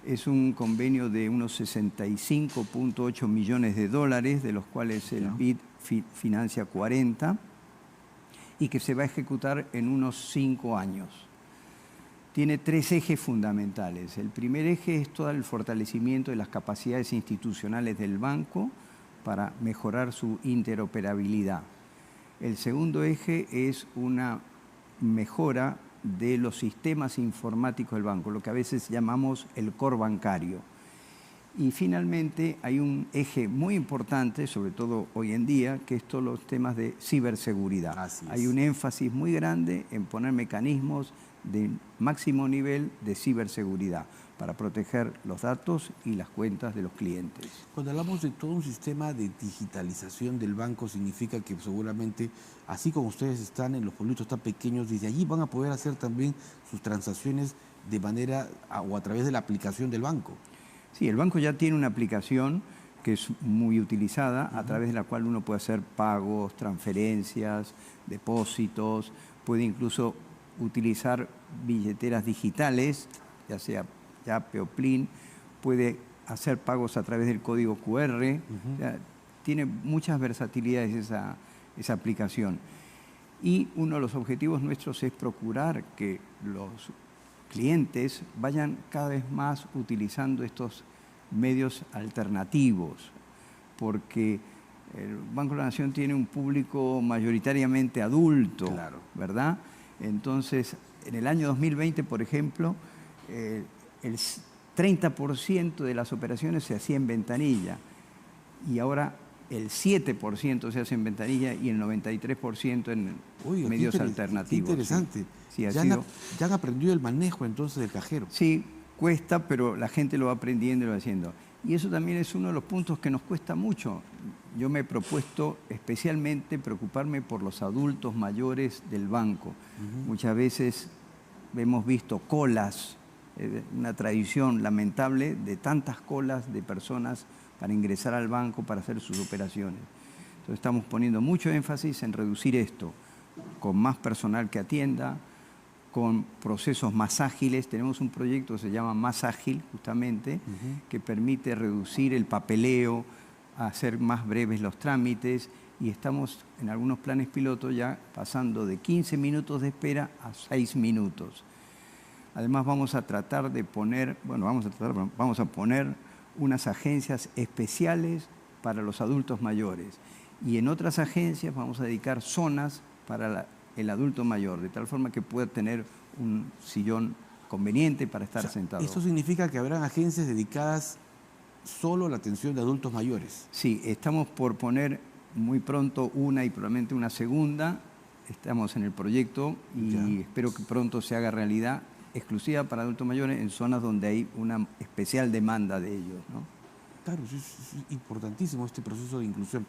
es un convenio de unos 65.8 millones de dólares, de los cuales el BID financia 40, y que se va a ejecutar en unos 5 años. Tiene 3 ejes fundamentales. El primer eje es todo el fortalecimiento de las capacidades institucionales del banco para mejorar su interoperabilidad. El segundo eje es una mejora de los sistemas informáticos del banco, lo que a veces llamamos el core bancario. Y finalmente hay un eje muy importante, sobre todo hoy en día, que es todos los temas de ciberseguridad. Hay un énfasis muy grande en poner mecanismos de máximo nivel de ciberseguridad para proteger los datos y las cuentas de los clientes. Cuando hablamos de todo un sistema de digitalización del banco, significa que seguramente, así como ustedes están en los pueblitos tan pequeños, desde allí van a poder hacer también sus transacciones de manera o a través de la aplicación del banco. Sí, el banco ya tiene una aplicación que es muy utilizada, a través de la cual uno puede hacer pagos, transferencias, depósitos, puede incluso utilizar billeteras digitales, ya sea Yape o Plin, puede hacer pagos a través del código QR, tiene muchas versatilidades esa aplicación. Y uno de los objetivos nuestros es procurar que los clientes vayan cada vez más utilizando estos medios alternativos, porque el Banco de la Nación tiene un público mayoritariamente adulto, ¿verdad? Entonces, en el año 2020, por ejemplo, el 30% de las operaciones se hacía en ventanilla y ahora el 7% se hace en ventanilla y el 93% en medios alternativos. Qué interesante. Sí, ya han aprendido el manejo entonces del cajero. Sí, cuesta, pero la gente lo va aprendiendo y lo va haciendo. Y eso también es uno de los puntos que nos cuesta mucho. Yo me he propuesto especialmente preocuparme por los adultos mayores del banco. Muchas veces hemos visto colas, una tradición lamentable de tantas colas de personas para ingresar al banco, para hacer sus operaciones. Entonces estamos poniendo mucho énfasis en reducir esto, con más personal que atienda, con procesos más ágiles. Tenemos un proyecto que se llama Más Ágil, justamente, que permite reducir el papeleo, hacer más breves los trámites, y estamos en algunos planes pilotos ya pasando de 15 minutos de espera a 6 minutos. Además vamos a tratar de poner, vamos a poner unas agencias especiales para los adultos mayores, y en otras agencias vamos a dedicar zonas para el adulto mayor, de tal forma que pueda tener un sillón conveniente para estar sentado. ¿Eso significa que habrán agencias dedicadas solo a la atención de adultos mayores? Sí, estamos por poner muy pronto una y probablemente una segunda. Estamos en el proyecto y espero que pronto se haga realidad, exclusiva para adultos mayores en zonas donde hay una especial demanda de ellos, ¿no? Claro, es importantísimo este proceso de inclusión.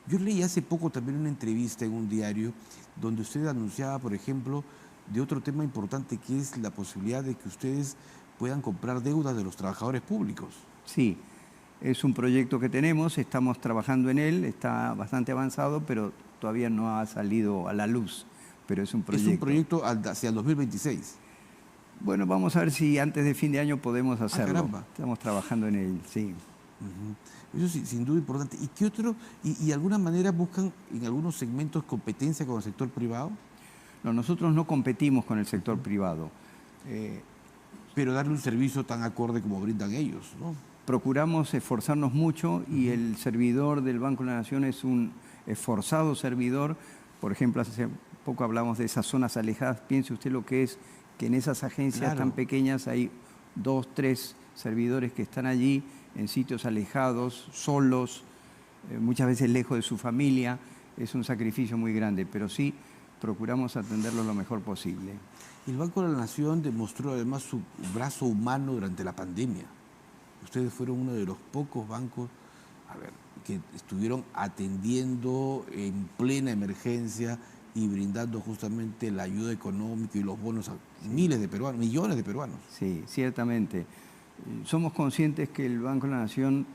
Yo leí hace poco también una entrevista en un diario donde usted anunciaba, por ejemplo, de otro tema importante, que es la posibilidad de que ustedes puedan comprar deudas de los trabajadores públicos. Sí, es un proyecto que tenemos, estamos trabajando en él, está bastante avanzado, pero todavía no ha salido a la luz. Pero es un proyecto. Es un proyecto hacia el 2026. Bueno, vamos a ver si antes de fin de año podemos hacerlo. Caramba. Estamos trabajando en él, sí. Eso sí, sin duda importante. ¿Y qué otro? ¿Y de alguna manera buscan en algunos segmentos competencia con el sector privado? No, nosotros no competimos con el sector privado. Pero darle un servicio tan acorde como brindan ellos, ¿no? Procuramos esforzarnos mucho y el servidor del Banco de la Nación es un esforzado servidor. Por ejemplo, hace poco hablamos de esas zonas alejadas. Piense usted lo que es que en esas agencias tan pequeñas hay 2, 3 servidores que están allí en sitios alejados, solos, muchas veces lejos de su familia. Es un sacrificio muy grande, pero sí procuramos atenderlo lo mejor posible. El Banco de la Nación demostró además su brazo humano durante la pandemia. Ustedes fueron uno de los pocos bancos que estuvieron atendiendo en plena emergencia y brindando justamente la ayuda económica y los bonos a miles de peruanos, millones de peruanos. Sí, ciertamente. Somos conscientes que el Banco de la Nación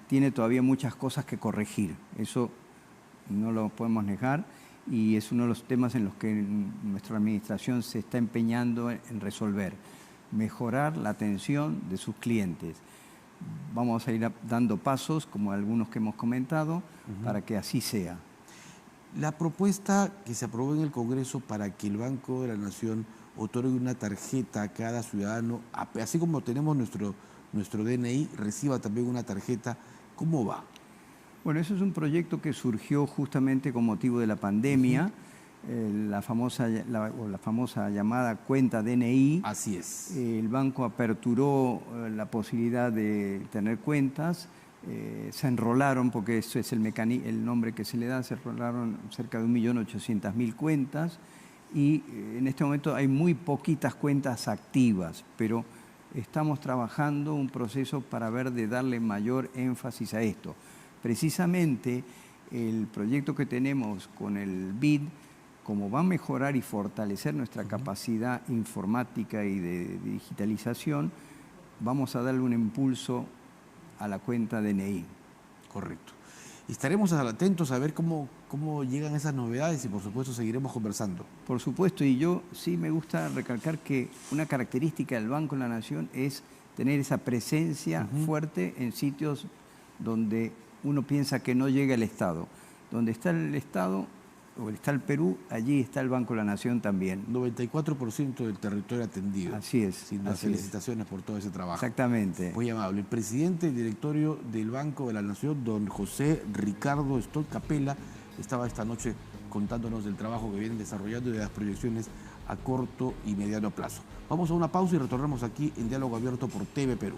tiene todavía muchas cosas que corregir. Eso no lo podemos negar y es uno de los temas en los que nuestra administración se está empeñando en resolver. Mejorar la atención de sus clientes. Vamos a ir dando pasos, como algunos que hemos comentado, para que así sea. La propuesta que se aprobó en el Congreso para que el Banco de la Nación otorgue una tarjeta a cada ciudadano, así como tenemos nuestro DNI, reciba también una tarjeta, ¿cómo va? Bueno, eso es un proyecto que surgió justamente con motivo de la pandemia, la famosa llamada cuenta DNI. Así es. El banco aperturó la posibilidad de tener cuentas, se enrolaron, porque eso es el nombre que se le da, se enrolaron cerca de 1.800.000 cuentas y en este momento hay muy poquitas cuentas activas, pero estamos trabajando un proceso para ver de darle mayor énfasis a esto. Precisamente el proyecto que tenemos con el BID, como va a mejorar y fortalecer nuestra capacidad informática y de digitalización, vamos a darle un impulso a la cuenta DNI. Correcto. Estaremos atentos a ver cómo llegan esas novedades y por supuesto seguiremos conversando. Por supuesto, y yo sí me gusta recalcar que una característica del Banco de la Nación es tener esa presencia fuerte en sitios donde uno piensa que no llega el Estado. Donde está el Estado o está el Perú, allí está el Banco de la Nación también. 94% del territorio atendido. Así es. Sin duda, felicitaciones por todo ese trabajo. Exactamente. Muy amable. El presidente del directorio del Banco de la Nación, don José Ricardo Stoll Capella, estaba esta noche contándonos del trabajo que vienen desarrollando y de las proyecciones a corto y mediano plazo. Vamos a una pausa y retornamos aquí en Diálogo Abierto por TV Perú.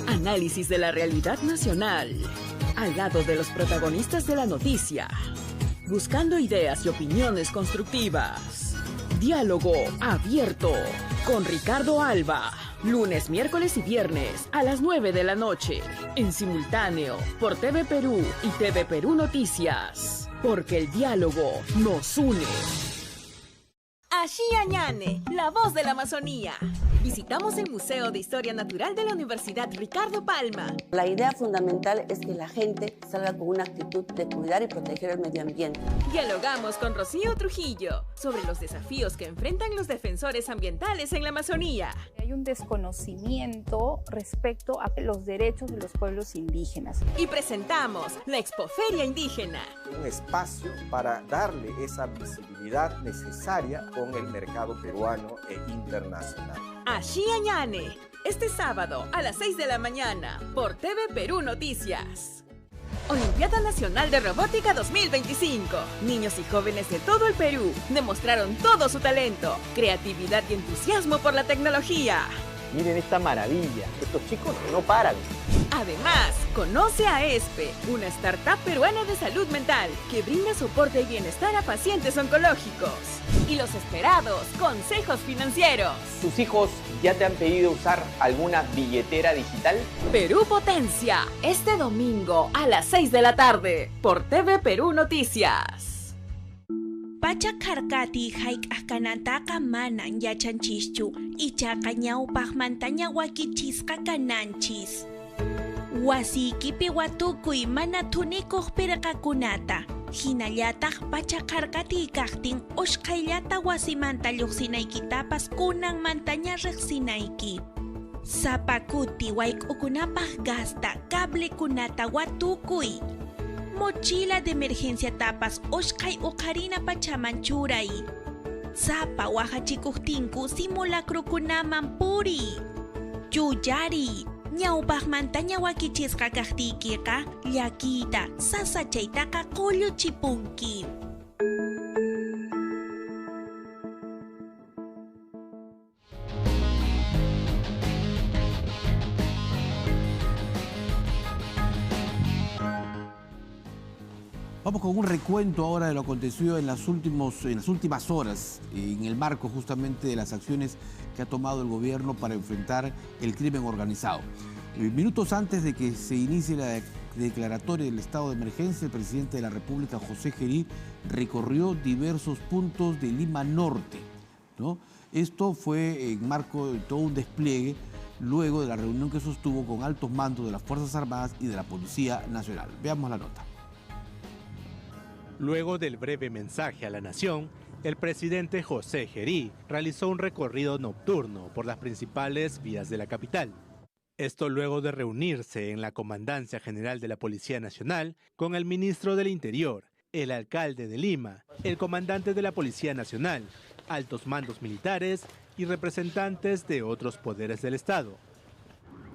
Análisis de la realidad nacional, al lado de los protagonistas de la noticia, buscando ideas y opiniones constructivas. Diálogo Abierto con Ricardo Alba, lunes, miércoles y viernes a las 9 de la noche, en simultáneo por TV Perú y TV Perú Noticias, porque el diálogo nos une. Ashiañane, la voz de la Amazonía. Visitamos el Museo de Historia Natural de la Universidad Ricardo Palma. La idea fundamental es que la gente salga con una actitud de cuidar y proteger el medio ambiente. Dialogamos con Rocío Trujillo sobre los desafíos que enfrentan los defensores ambientales en la Amazonía. Hay un desconocimiento respecto a los derechos de los pueblos indígenas. Y presentamos la Expoferia Indígena. Un espacio para darle esa visibilidad necesaria con el mercado peruano e internacional. Ashiañane, este sábado a las 6 de la mañana por TV Perú Noticias. Olimpiada Nacional de Robótica 2025. Niños y jóvenes de todo el Perú demostraron todo su talento, creatividad y entusiasmo por la tecnología. Miren esta maravilla, estos chicos no paran. Además, conoce a ESPE, una startup peruana de salud mental que brinda soporte y bienestar a pacientes oncológicos. Y los esperados consejos financieros. ¿Tus hijos ya te han pedido usar alguna billetera digital? Perú Potencia, este domingo a las 6 de la tarde por TV Perú Noticias. Pachakarkati hayk'aqkanantaqa manan yachanchischu ichaqa ñawpaqmanta ñawakichisqa kananchis. Wasiykipi watukuy mana thunikuq pirqakunata. Hinallataq pachakarkati kaqtin ushqayllata wasimanta lluqsinaykitapas kunanmantaña riqsinayki. Sapakuti wayk'ukunapaq gasta cablekunata watukuy. Mochila de emergencia tapas ushqay uqharina pachaman churay. Sapa waqachikuqtinku simulacrokunaman puri. Yuyari. Ñawpaqmanta ñawakichisqa kaqtiykiqa llakiyta sasachaytaqa qulluchipunki. Vamos con un recuento ahora de lo acontecido en las últimas horas, en el marco justamente de las acciones que ha tomado el gobierno para enfrentar el crimen organizado. Minutos antes de que se inicie la declaratoria del estado de emergencia, el presidente de la República, José Gerí, recorrió diversos puntos de Lima Norte, ¿no? Esto fue en marco de todo un despliegue luego de la reunión que sostuvo con altos mandos de las Fuerzas Armadas y de la Policía Nacional. Veamos la nota. Luego del breve mensaje a la nación, el presidente José Gerí realizó un recorrido nocturno por las principales vías de la capital. Esto luego de reunirse en la Comandancia General de la Policía Nacional con el ministro del Interior, el alcalde de Lima, el comandante de la Policía Nacional, altos mandos militares y representantes de otros poderes del Estado.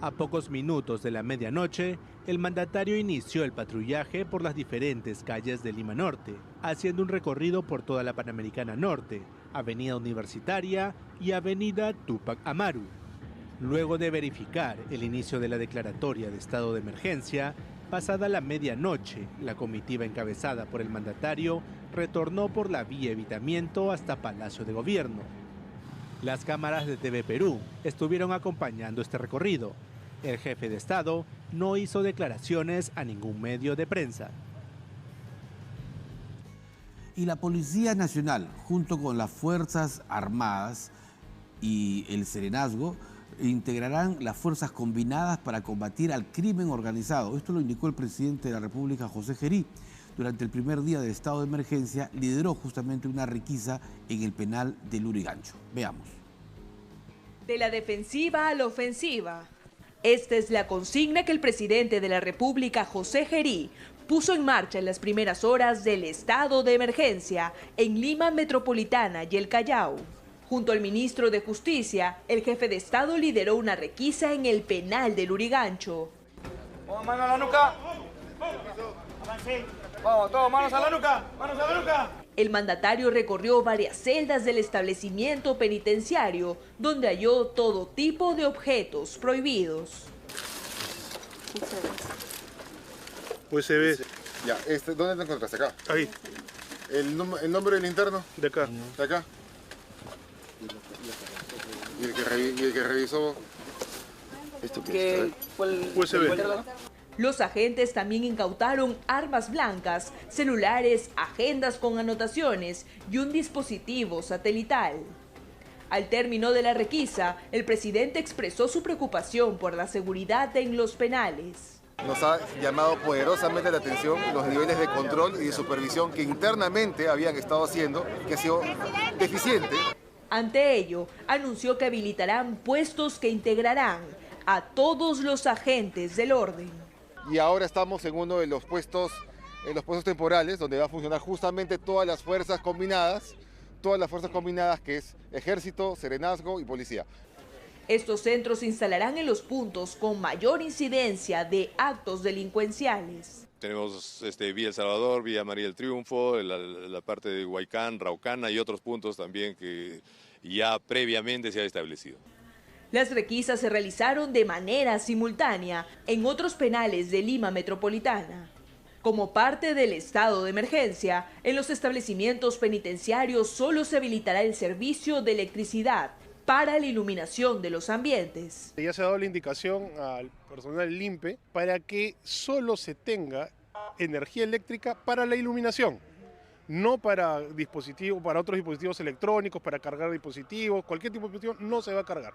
A pocos minutos de la medianoche, el mandatario inició el patrullaje por las diferentes calles de Lima Norte, haciendo un recorrido por toda la Panamericana Norte, Avenida Universitaria y Avenida Túpac Amaru. Luego de verificar el inicio de la declaratoria de estado de emergencia, pasada la medianoche, la comitiva encabezada por el mandatario retornó por la vía Evitamiento hasta Palacio de Gobierno. Las cámaras de TV Perú estuvieron acompañando este recorrido. El jefe de Estado no hizo declaraciones a ningún medio de prensa. Y la Policía Nacional, junto con las Fuerzas Armadas y el Serenazgo, integrarán las fuerzas combinadas para combatir al crimen organizado. Esto lo indicó el presidente de la República, José Gerí. Durante el primer día del estado de emergencia, lideró justamente una requisa en el penal de Lurigancho. Veamos. De la defensiva a la ofensiva. Esta es la consigna que el presidente de la República, José Gerí, puso en marcha en las primeras horas del estado de emergencia en Lima Metropolitana y el Callao. Junto al ministro de Justicia, el jefe de Estado lideró una requisa en el penal de Lurigancho. Vamos, mano a la nuca. Vamos, todos, manos a la nuca, manos a la nuca. El mandatario recorrió varias celdas del establecimiento penitenciario, donde halló todo tipo de objetos prohibidos. USB. Ya, ¿dónde te encontraste? Acá. Ahí. ¿El nombre del interno? De acá. De acá. ¿Y el que revisó? ¿Esto qué es? USB. Los agentes también incautaron armas blancas, celulares, agendas con anotaciones y un dispositivo satelital. Al término de la requisa, el presidente expresó su preocupación por la seguridad en los penales. Nos ha llamado poderosamente la atención los niveles de control y de supervisión que internamente habían estado haciendo, que ha sido deficiente. Ante ello, anunció que habilitarán puestos que integrarán a todos los agentes del orden. Y ahora estamos en uno de los puestos temporales, donde va a funcionar justamente todas las fuerzas combinadas que es Ejército, Serenazgo y Policía. Estos centros se instalarán en los puntos con mayor incidencia de actos delincuenciales. Tenemos Villa El Salvador, Villa María del Triunfo, la parte de Huaycán, Raucana y otros puntos también que ya previamente se ha establecido. Las requisas se realizaron de manera simultánea en otros penales de Lima Metropolitana. Como parte del estado de emergencia, en los establecimientos penitenciarios solo se habilitará el servicio de electricidad para la iluminación de los ambientes. Ya se ha dado la indicación al personal LIMPE para que solo se tenga energía eléctrica para la iluminación. no para otros dispositivos electrónicos, para cargar dispositivos, cualquier tipo de dispositivo no se va a cargar.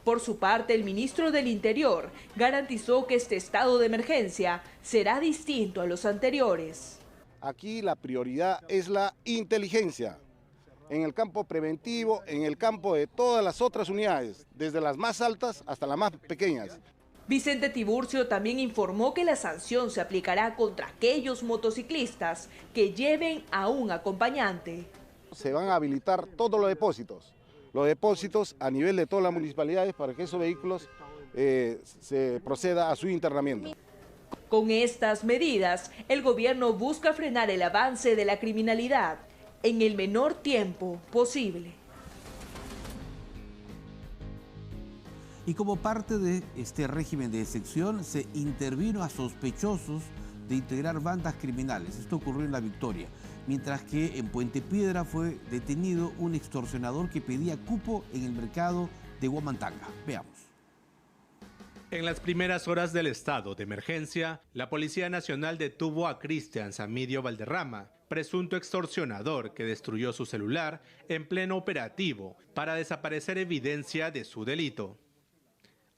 Por su parte, el ministro del Interior garantizó que este estado de emergencia será distinto a los anteriores. Aquí la prioridad es la inteligencia, en el campo preventivo, en el campo de todas las otras unidades, desde las más altas hasta las más pequeñas. Vicente Tiburcio también informó que la sanción se aplicará contra aquellos motociclistas que lleven a un acompañante. Se van a habilitar todos los depósitos a nivel de todas las municipalidades para que esos vehículos se proceda a su internamiento. Con estas medidas, el gobierno busca frenar el avance de la criminalidad en el menor tiempo posible. Y como parte de este régimen de excepción, se intervino a sospechosos de integrar bandas criminales. Esto ocurrió en La Victoria, mientras que en Puente Piedra fue detenido un extorsionador que pedía cupo en el mercado de Huamantanga. Veamos. En las primeras horas del estado de emergencia, la Policía Nacional detuvo a Cristian Samidio Valderrama, presunto extorsionador que destruyó su celular en pleno operativo para desaparecer evidencia de su delito.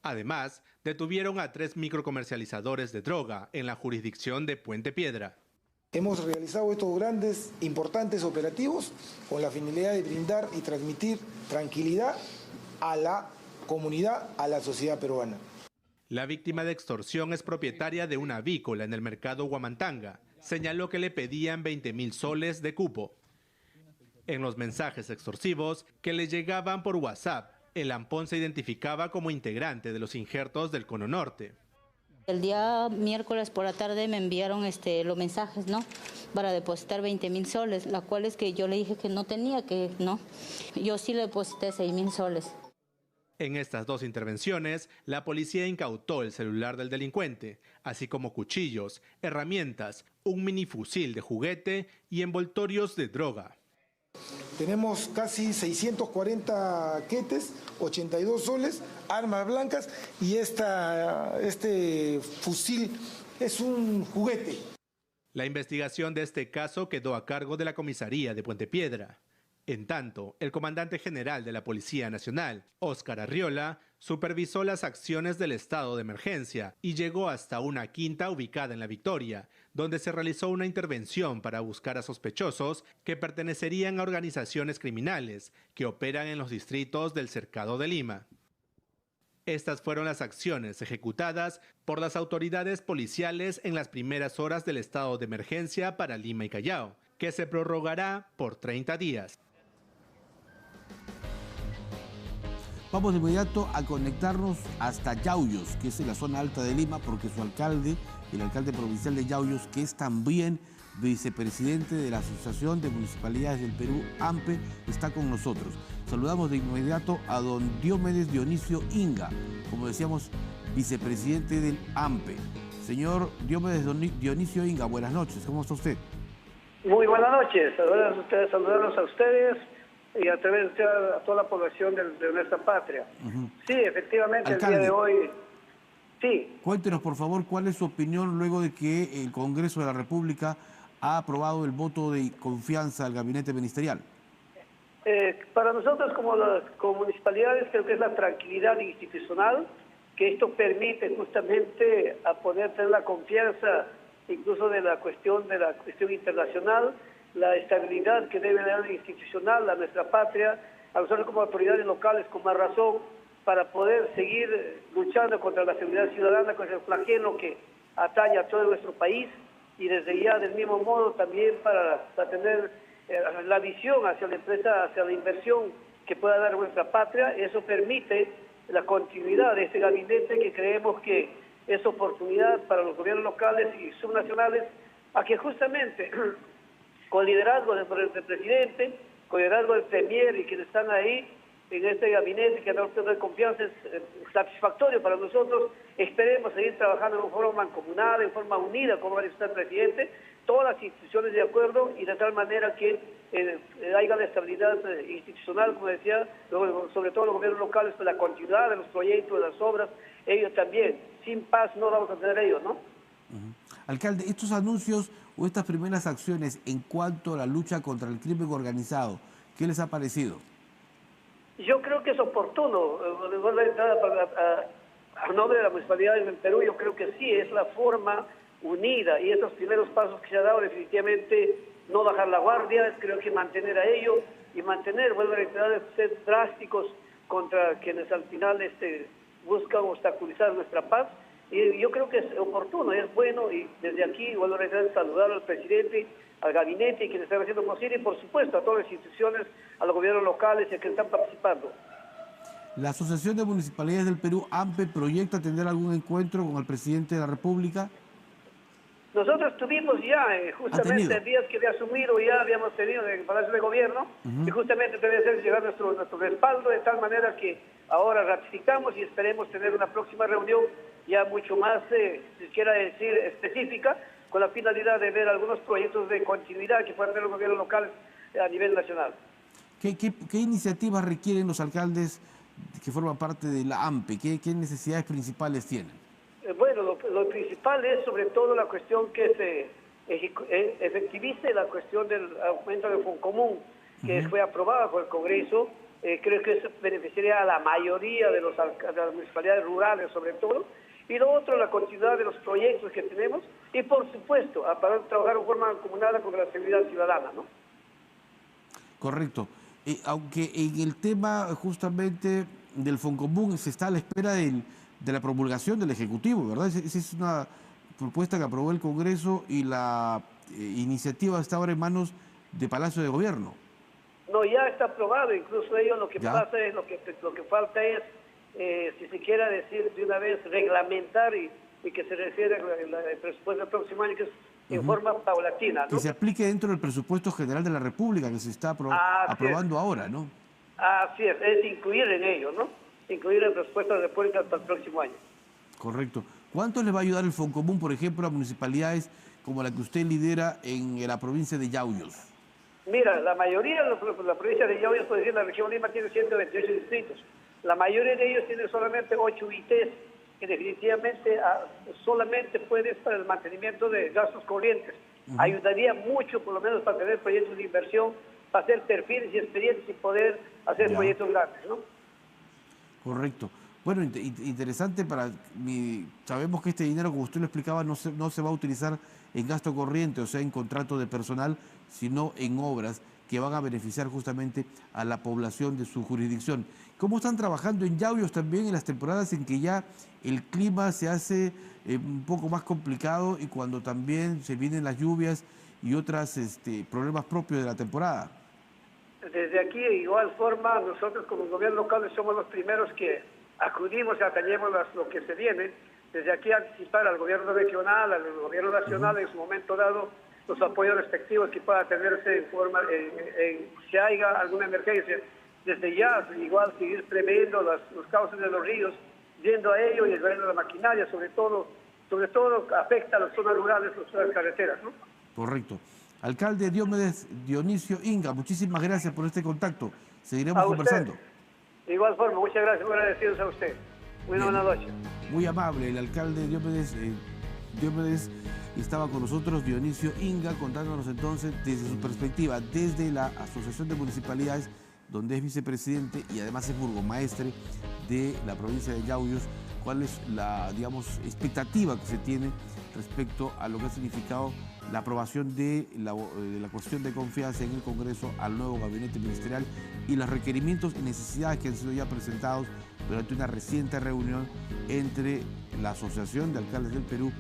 Además, detuvieron a 3 microcomercializadores de droga en la jurisdicción de Puente Piedra. Hemos realizado estos grandes, importantes operativos con la finalidad de brindar y transmitir tranquilidad a la comunidad, a la sociedad peruana. La víctima de extorsión es propietaria de una avícola en el mercado Huamantanga. Señaló que le pedían 20.000 soles de cupo. En los mensajes extorsivos que le llegaban por WhatsApp, el lampón se identificaba como integrante de los injertos del Cono Norte. El día miércoles por la tarde me enviaron los mensajes, ¿no? Para depositar 20.000 soles, la cual es que yo le dije que no tenía, ¿no? Yo sí le deposité 6.000 soles. En estas 2 intervenciones, la policía incautó el celular del delincuente, así como cuchillos, herramientas, un minifusil de juguete y envoltorios de droga. Tenemos casi 640 quetes, 82 soles, armas blancas y este fusil es un juguete. La investigación de este caso quedó a cargo de la comisaría de Puente Piedra. En tanto, el comandante general de la Policía Nacional, Óscar Arriola, supervisó las acciones del estado de emergencia y llegó hasta una quinta ubicada en La Victoria, donde se realizó una intervención para buscar a sospechosos que pertenecerían a organizaciones criminales que operan en los distritos del Cercado de Lima. Estas fueron las acciones ejecutadas por las autoridades policiales en las primeras horas del estado de emergencia para Lima y Callao, que se prorrogará por 30 días. Vamos de inmediato a conectarnos hasta Yauyos, que es en la zona alta de Lima, porque su alcalde, el alcalde provincial de Yauyos, que es también vicepresidente de la Asociación de Municipalidades del Perú, AMPE, está con nosotros. Saludamos de inmediato a don Diomedes Dionisio Inga, como decíamos, vicepresidente del AMPE. Señor Diomedes Dionisio Inga, buenas noches, ¿cómo está usted? Muy buenas noches, saludarlos a ustedes y a través de a toda la población de nuestra patria. Sí, efectivamente, alcalde, el día de hoy, sí. Cuéntenos, por favor, cuál es su opinión luego de que el Congreso de la República ha aprobado el voto de confianza al gabinete ministerial. Para nosotros como municipalidades creo que es la tranquilidad institucional, que esto permite justamente a poder tener la confianza incluso de la cuestión internacional, la estabilidad que debe dar institucional a nuestra patria, a nosotros como autoridades locales con más razón, para poder seguir luchando contra la seguridad ciudadana, contra el flagelo que atañe a todo nuestro país, y desde ya del mismo modo también para tener la visión hacia la empresa, hacia la inversión que pueda dar nuestra patria. Eso permite la continuidad de este gabinete, que creemos que es oportunidad para los gobiernos locales y subnacionales a que justamente con liderazgo del presidente, con liderazgo del premier y quienes están ahí en este gabinete que da usted de confianza, es satisfactorio para nosotros. Esperemos seguir trabajando en forma mancomunada, en forma unida, como ha dicho el presidente, todas las instituciones de acuerdo, y de tal manera que haya la estabilidad institucional, como decía, sobre todo los gobiernos locales, para la continuidad de los proyectos, de las obras. Ellos también, sin paz no vamos a tener ellos, ¿no? Alcalde, estos anuncios o estas primeras acciones en cuanto a la lucha contra el crimen organizado, ¿qué les ha parecido? Yo creo que es oportuno. A nombre de la Municipalidad del Perú, yo creo que sí, es la forma unida y estos primeros pasos que se ha dado definitivamente no bajar la guardia, creo que mantener a ello y mantener, vuelvo a reiterar, ser drásticos contra quienes al final buscan obstaculizar nuestra paz. Y yo creo que es oportuno, es bueno, y desde aquí vuelvo a reiterar, saludar al presidente, al gabinete y quienes están haciendo posible, y por supuesto a todas las instituciones, a los gobiernos locales y a quienes están participando. ¿La Asociación de Municipalidades del Perú, AMPE, proyecta tener algún encuentro con el presidente de la República? Nosotros tuvimos ya, justamente el día que había asumido, ya habíamos tenido en el Palacio de Gobierno, y justamente debe hacer llegar nuestro respaldo, de tal manera que ahora ratificamos y esperemos tener una próxima reunión ya mucho más, si quiera decir, específica, con la finalidad de ver algunos proyectos de continuidad que puedan tener los gobiernos locales a nivel nacional. ¿Qué iniciativas requieren los alcaldes que forman parte de la AMPE? ¿Qué necesidades principales tienen? Bueno, lo principal es sobre todo la cuestión que se efectivice la cuestión del aumento del Fondo Común, que fue aprobada por el Congreso. Creo que eso beneficiaría a la mayoría de las municipalidades rurales, sobre todo. Y lo otro, la continuidad de los proyectos que tenemos y, por supuesto, para trabajar de forma comunal con la seguridad ciudadana, ¿no? Correcto. Aunque en el tema justamente del Foncomún se está a la espera de la promulgación del Ejecutivo, ¿verdad? Esa es una propuesta que aprobó el Congreso y la iniciativa está ahora en manos de Palacio de Gobierno. No, ya está aprobado, incluso ellos lo que pasa es, lo que falta es, si se quiera decir de una vez, reglamentar y que se refiere al presupuesto del próximo año, que es en forma paulatina, ¿no? Que se aplique dentro del presupuesto general de la República, que se está aprobando ahora, ¿no? Así es incluir en ello, ¿no? Incluir el presupuesto de la República hasta el próximo año. Correcto. ¿Cuánto le va a ayudar el Foncomún, por ejemplo, a municipalidades como la que usted lidera en la provincia de Yauyos? Mira, la mayoría de la provincia de Yauyos, por decir, la región Lima tiene 128 distritos. La mayoría de ellos tienen solamente 8 UITs, que definitivamente solamente puede para el mantenimiento de gastos corrientes. Ayudaría mucho, por lo menos, para tener proyectos de inversión, para hacer perfiles y expedientes y poder hacer proyectos grandes, ¿no? Correcto. Bueno, interesante sabemos que este dinero, como usted lo explicaba, no se va a utilizar en gasto corriente, o sea, en contrato de personal, sino en obras que van a beneficiar justamente a la población de su jurisdicción. ¿Cómo están trabajando en Yauyos también en las temporadas en que ya el clima se hace un poco más complicado y cuando también se vienen las lluvias y otros problemas propios de la temporada? Desde aquí, de igual forma, nosotros como gobierno local somos los primeros que acudimos y atañemos lo que se viene. Desde aquí anticipar al gobierno regional, al gobierno nacional en su momento dado, los apoyos respectivos que pueda tenerse en forma, si haya alguna emergencia. Desde ya, igual seguir previendo los cauces de los ríos, yendo a ello y llevando la maquinaria, sobre todo afecta a las zonas rurales, las zonas carreteras, ¿no? Correcto. Alcalde Diomedes Dionisio Inga, muchísimas gracias por este contacto. Seguiremos conversando. De igual forma, muchas gracias, muy agradecidos a usted. Muy buenas noches. Muy amable, el alcalde Diomedes estaba con nosotros, Dionisio Inga, contándonos entonces desde su perspectiva, desde la Asociación de Municipalidades, donde es vicepresidente y además es burgomaestre de la provincia de Yauyos, cuál es la, expectativa que se tiene respecto a lo que ha significado la aprobación de la cuestión de confianza en el Congreso al nuevo gabinete ministerial y los requerimientos y necesidades que han sido ya presentados durante una reciente reunión entre la Asociación de Alcaldes del Perú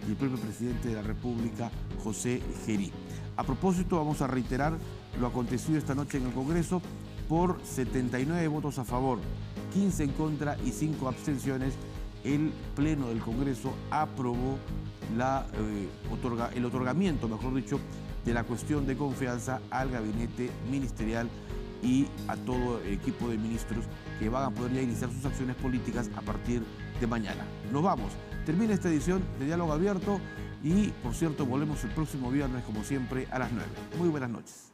y el propio presidente de la República, José Gerí. A propósito, vamos a reiterar lo acontecido esta noche en el Congreso. Por 79 votos a favor, 15 en contra y 5 abstenciones, el Pleno del Congreso aprobó el otorgamiento, mejor dicho, de la cuestión de confianza al gabinete ministerial y a todo el equipo de ministros que van a poder ya iniciar sus acciones políticas a partir de mañana. Nos vamos. Termina esta edición de Diálogo Abierto y, por cierto, volvemos el próximo viernes, como siempre, a las 9. Muy buenas noches.